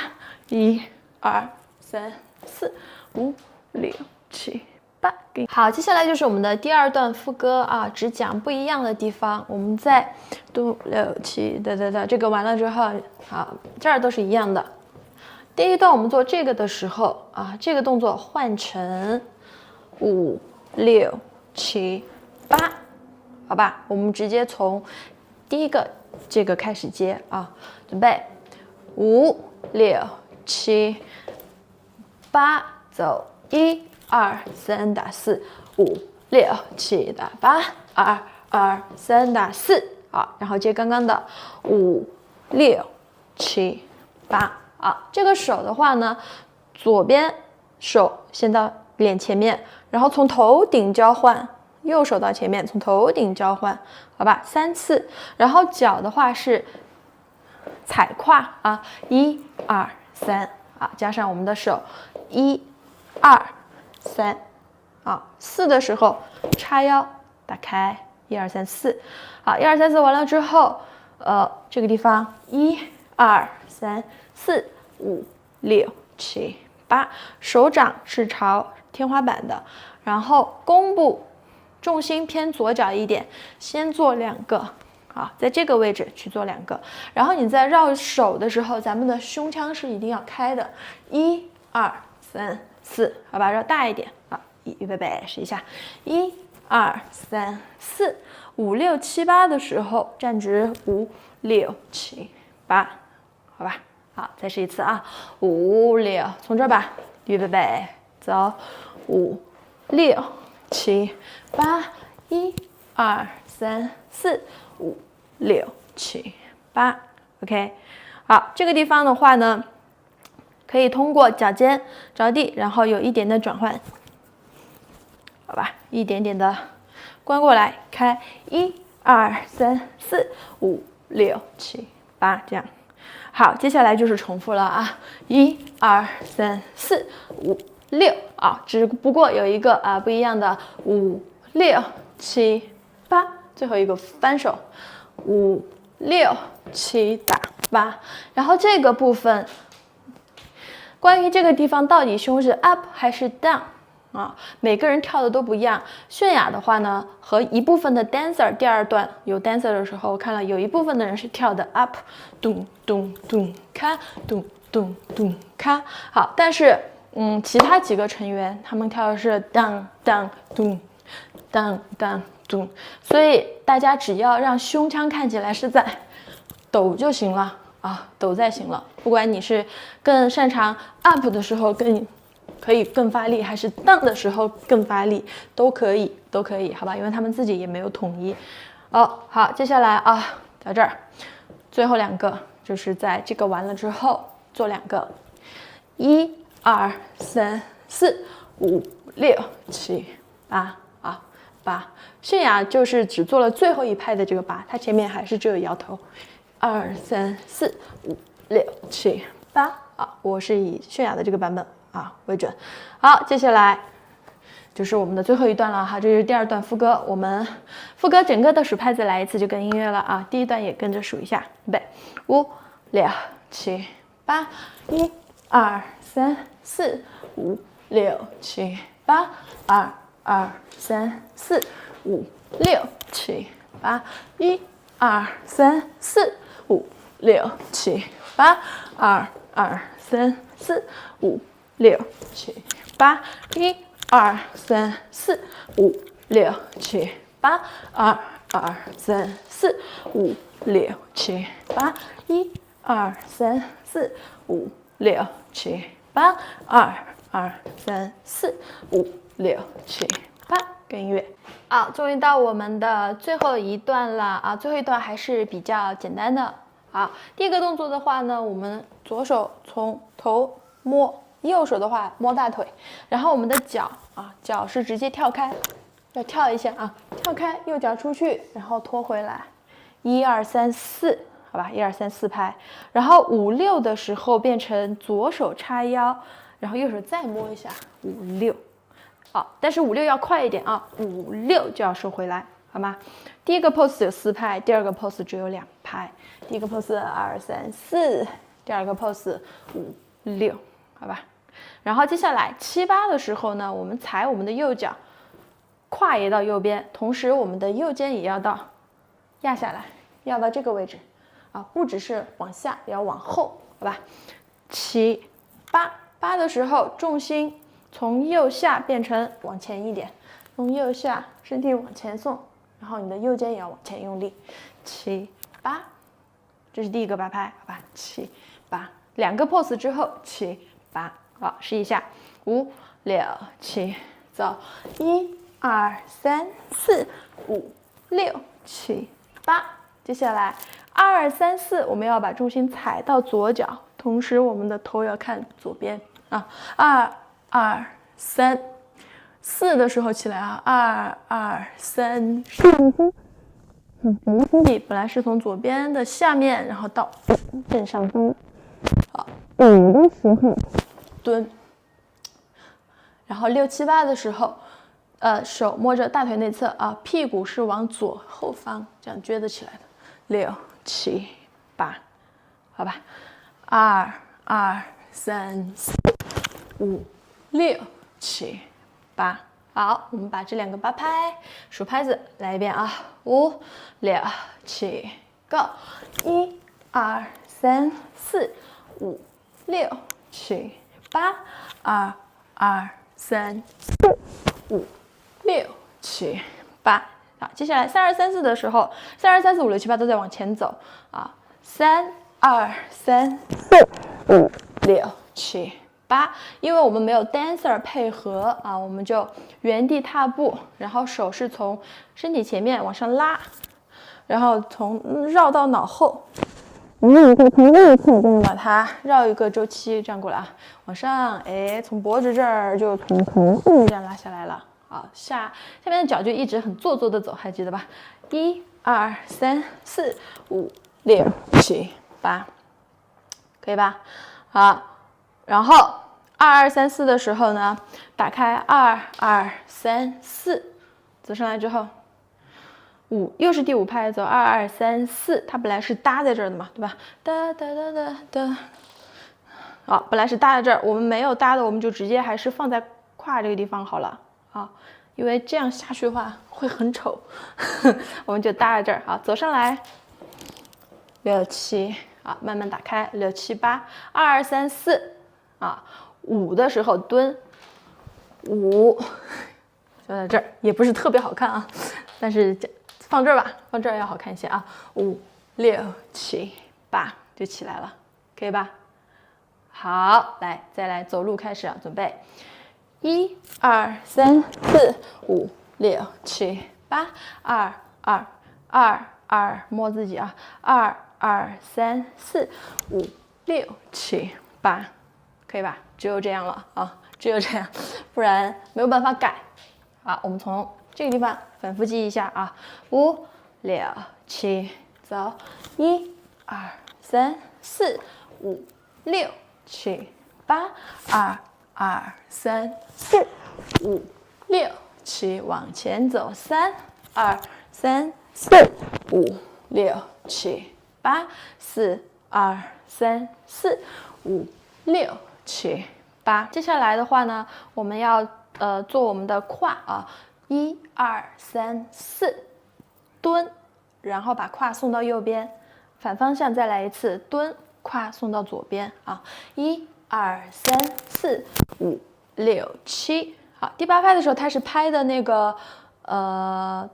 1、2、3、4、5、6、7、8。好，接下来就是我们的第2段副歌啊，只讲不一样的地方。我们在5、6、7的这个完了之后，好，这儿都是一样的。第1段我们做这个的时候啊，这个动作换成5、6、7、8，好吧？我们直接从第1个这个开始接啊，准备5、6、7、8，走1、2、3打4， 5、6、7打8， 2、2、3打4，好，然后接刚刚的5、6、7、8。啊，这个手的话呢，左边手先到脸前面，然后从头顶交换，右手到前面，从头顶交换，好吧，3次。然后脚的话是踩胯啊，1、2、3，啊，加上我们的手，1、2、3，啊，4的时候叉腰打开，1、2、3、4，好，1、2、3、4完了之后，这个地方1、2、3、4、5、6、7、8，手掌是朝天花板的，然后弓部重心偏左脚一点，先做2个，好，在这个位置去做2个，然后你在绕手的时候，咱们的胸腔是一定要开的，1、2、3、4，好吧，绕大一点，好，预备，试一下，1、2、3、4、5、6、7、8的时候站直，5、6、7、8，好吧。好，再试一次啊，5、6，从这儿吧，预备，走，5、6、7、8， 1、2、3、4、5、6、7、8 ，OK。好，这个地方的话呢，可以通过脚尖着地，然后有一点的转换，好吧，一点点的关过来，开，1、2、3、4、5、6、7、8，这样。好，接下来就是重复了啊，1、2、3、4、5、6啊，只不过有一个啊不一样的5、6、7、8，最后一个翻手5、6、7打8，然后这个部分关于这个地方到底胸是 up 还是 down 啊，每个人跳的都不一样。泫雅的话呢，和一部分的 dancer 第二段有 dancer 的时候，我看了有一部分的人是跳的 up， 咚咚咚咔，咚咚咚咔。好，但是其他几个成员他们跳的是 down down 咚 down down 咚，所以大家只要让胸腔看起来是在抖就行了啊，抖在行了。不管你是更擅长 up 的时候可以更发力，还是 down 的时候更发力，都可以，好吧？因为他们自己也没有统一。好，接下来啊，在这儿最后2个就是在这个完了之后做2个，1、2、3、4、5、6、7、8啊，8。泫雅就是只做了最后一拍的这个8，她前面还是只有摇头。2、3、4、5、6、7、8啊，我是以泫雅的这个版本啊为准。好，接下来就是我们的最后一段了哈，这是第2段副歌。我们副歌整个的数拍子来一次就跟音乐了啊，第1段也跟着数一下，预备，5、6、7、8， 1、2、3、4、5、6、7、8， 2、2、3、4、5、6、7、8， 1、2、3、4、5、6、7、8， 2、2、3、4、5、6、7、8， 1、2、3、4、5、6、7、8， 2、2、3、4、5、6、7、8， 1、2、3、4、5、6、7、8， 2、2、3、4、5、6、7、8，跟音乐。好，终于到我们的最后一段了啊！最后一段还是比较简单的。好，第1个动作的话呢，我们左手从头摸，右手的话摸大腿，然后我们的脚啊，脚是直接跳开，要跳一下啊，跳开，右脚出去，然后拖回来，1、2、3、4，好吧，1、2、3、4拍，然后5、6的时候变成左手叉腰，然后右手再摸一下5、6。好，但是5、6要快一点啊，5、6就要收回来，好吗？第1个 pose 有4拍，第2个 pose 只有2拍。第1个 pose 2、3、4，第2个 pose 5、6，好吧？然后接下来7、8的时候呢，我们踩我们的右脚，胯也到右边，同时我们的右肩也要压下来，要到这个位置啊，不只是往下，也要往后，好吧？7、8， 8的时候重心从右下变成往前一点，从右下身体往前送，然后你的右肩也要往前用力。7、8，这是第1个8拍，好吧？7、8， 2个 pose 之后7、8，好，试一下，5、6、7，走，1、2、3、4、5、6、7、8。接下来2、3、4，我们要把重心踩到左脚，同时我们的头要看左边啊。2、2、3、4的时候起来啊，2、2、3、4。本来是从左边的下面，然后到正上方。好，5的时候蹲，然后6、7、8的时候，手摸着大腿内侧啊，屁股是往左后方这样撅得起来的。6、7、8，好吧，2、2、3、4、5、6、7、8。好，我们把这2个8拍数拍子来一遍啊，5、6、7 ，Go！ 1、2、3、4、5、6、7、8， 2、2、3、4、5、6、7、8。好，接下来3、2、3、4的时候，3、2、3、4、5、6、7、8都在往前走啊，3、2、3、4、5、6、7、8，因为我们没有 dancer 配合啊，我们就原地踏步，然后手是从身体前面往上拉，然后绕到脑后，从内侧把它绕一个周期，这样过来啊，往上，哎，从脖子这儿就从头部这样拉下来了。好，下面的脚就一直很做作的走，还记得吧？1、2、3、4、5、6、7、8，可以吧？好，然后2、2、3、4的时候呢，打开2、2、3、4，走上来之后，5又是第5拍，走2、2、3、4，它本来是搭在这儿的嘛，对吧？哒哒哒哒哒，好，本来是搭在这儿，我们没有搭的，我们就直接还是放在胯这个地方好了啊，因为这样下去的话会很丑，我们就搭在这儿。好，走上来，6、7，好，慢慢打开，6、7、8，2、3、4，啊，5的时候蹲，5，就在这儿，也不是特别好看啊，但是放这儿吧，放这儿要好看一些啊，5、6、7、8就起来了，可以吧？好，来，再来走路开始啊，准备，1、2、3、4、5、6、7、8，2、2、2、2，摸自己啊，2、2、3、4、5、6、7、8，可以吧？只有这样了啊，只有这样，不然没有办法改。好，我们从这个地方反复记一下啊，5、6、7，走，1、2、3、4、5、6、7、8，2、2、3、4、5、6、7，往前走，3、2、3、4、5、6、7、8，4、2、3、4、5、6、7、8。接下来的话呢，我们要做我们的胯啊，1、2、3、4，蹲，然后把胯送到右边，反方向再来一次，蹲，胯送到左边啊，1、2、3、4、5、6、7。好，第8拍的时候，它是拍的那个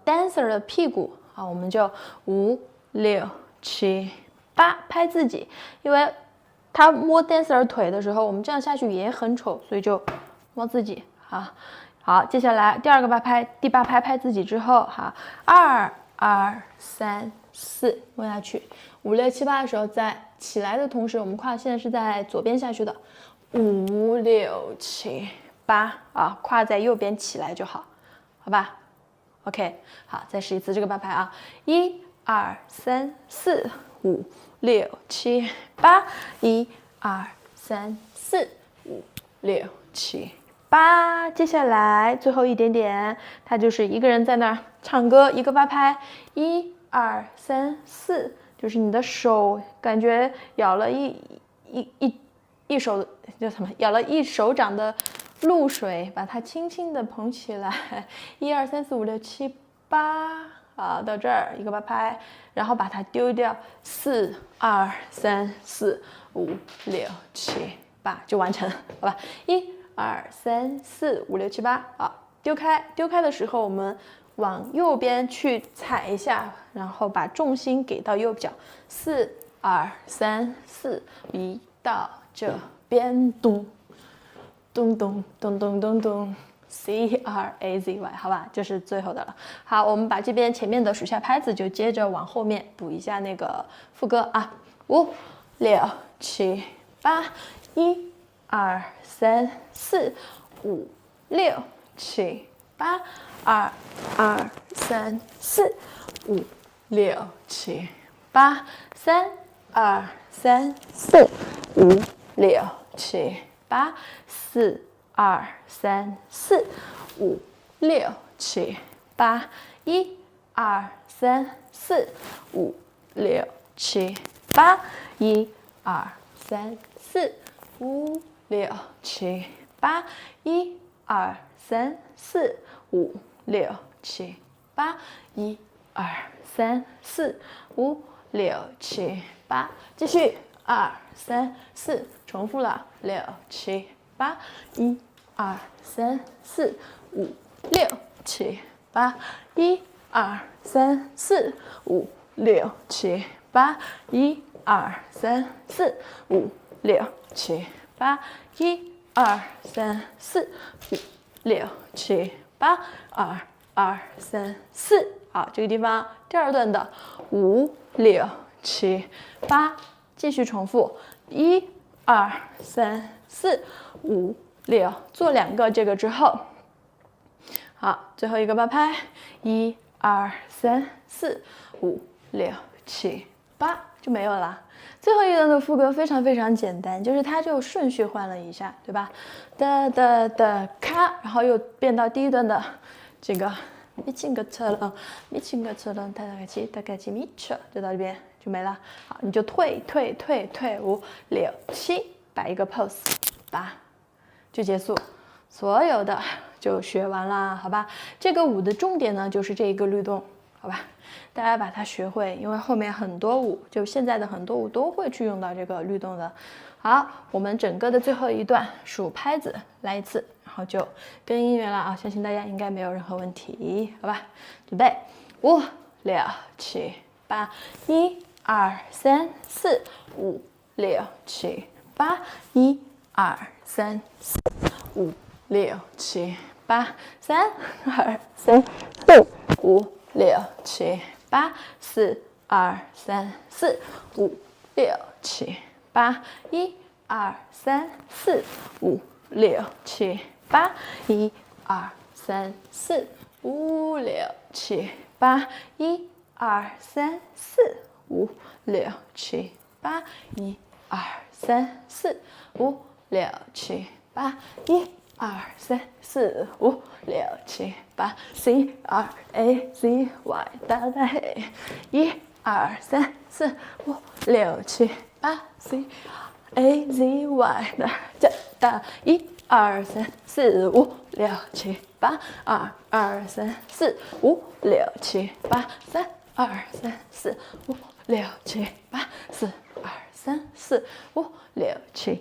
dancer 的屁股啊，我们就5、6、7、8拍自己，因为他摸 dancer 腿的时候，我们这样下去也很丑，所以就摸自己啊。好，接下来第2个8拍，第8拍拍自己之后，好，2、2、3、4摸下去，5、6、7、8的时候，在起来的同时，我们胯现在是在左边下去的，5、6、7、8啊，胯在右边起来就好，好吧 ？OK， 好，再试一次这个8拍啊，1、2、3、4、5、6、7、8，1、2、3、4、5、6、7、8。接下来最后一点点，他就是一个人在那儿唱歌，一个8拍，1、2、3、4，就是你的手感觉咬了一手叫什么？咬了一手掌的露水，把它轻轻的捧起来，1、2、3、4、5、6、7、8。好，到这儿一个8拍，然后把它丢掉，4、2、3、4、5、6、7、8就完成了，好吧？1、2、3、4、5、6、7、8，好，丢开。丢开的时候，我们往右边去踩一下，然后把重心给到右脚，4、2、3、4，移到这边，咚咚咚咚咚咚咚。CRAZY， 好吧，这是最后的了。好，我们把这边前面的数下拍子，就接着往后面补一下那个副歌啊，5、6、7、8，1、2、3、4、5、6、7、8，2、2、3、4、5、6、7、8，3、2、3、4、5、6、7、8，4、2、3、4、5、6、7、8，1、2、3、4、5、6、7、8，1、2、3、4、5、6、7、8，1、2、3、4、5、6、7、8，1、2、3、4、5、6、7、8，继续2、3、4，重复了6、7、8，1、2、3、4、5、6、7、8，1、2、3、4、5、6、7、8，1、2、3、4、5、6、7、8，1、2、3、4、5、6、7、8，2、2、3、4。好，这个地方第2段的5、6、7、8，继续重复1、2、3、4、5、6，做2个这个之后，好，最后一个8拍，1、2、3、4、5、6、7、8就没有了。最后一段的副歌非常非常简单，就是它就顺序换了一下，对吧？哒哒哒咔，然后又变到第1段的这个미친것처럼 다같이 미쳐，就到这边就没了。好，你就退，5、6、7、摆一个 pose， 8就结束，所有的就学完啦，好吧？这个舞的重点呢就是这一个律动，好吧？大家把它学会，因为后面很多舞，就现在的很多舞都会去用到这个律动的。好，我们整个的最后一段数拍子来一次，然后就跟音乐了啊！相信大家应该没有任何问题，好吧？准备，5、6、7、8，1、2、3、4、5、6、7、8，1、2、3、4、5、6、7、8，3、2、3、4、5、6、7、8，4、2、3、4、5、6、7、8，1、2、3、4、5、6、7、8，1、2、3、4、5、6、7、8，1、2、3、4、5、6、7、8，1、2、3、4、5、6、7、8，1、2、3、4、5、6、7、8 ，C R A Z Y 大大嘿，1、2、3、4、5、6、7、8 ，C A Z Y 的加大，1、2、3、4、5、6、7、8，2、2、3、4、5、6、7、8，3、2、3、4、5、6、7、8，4、2、3、4、5、6、7、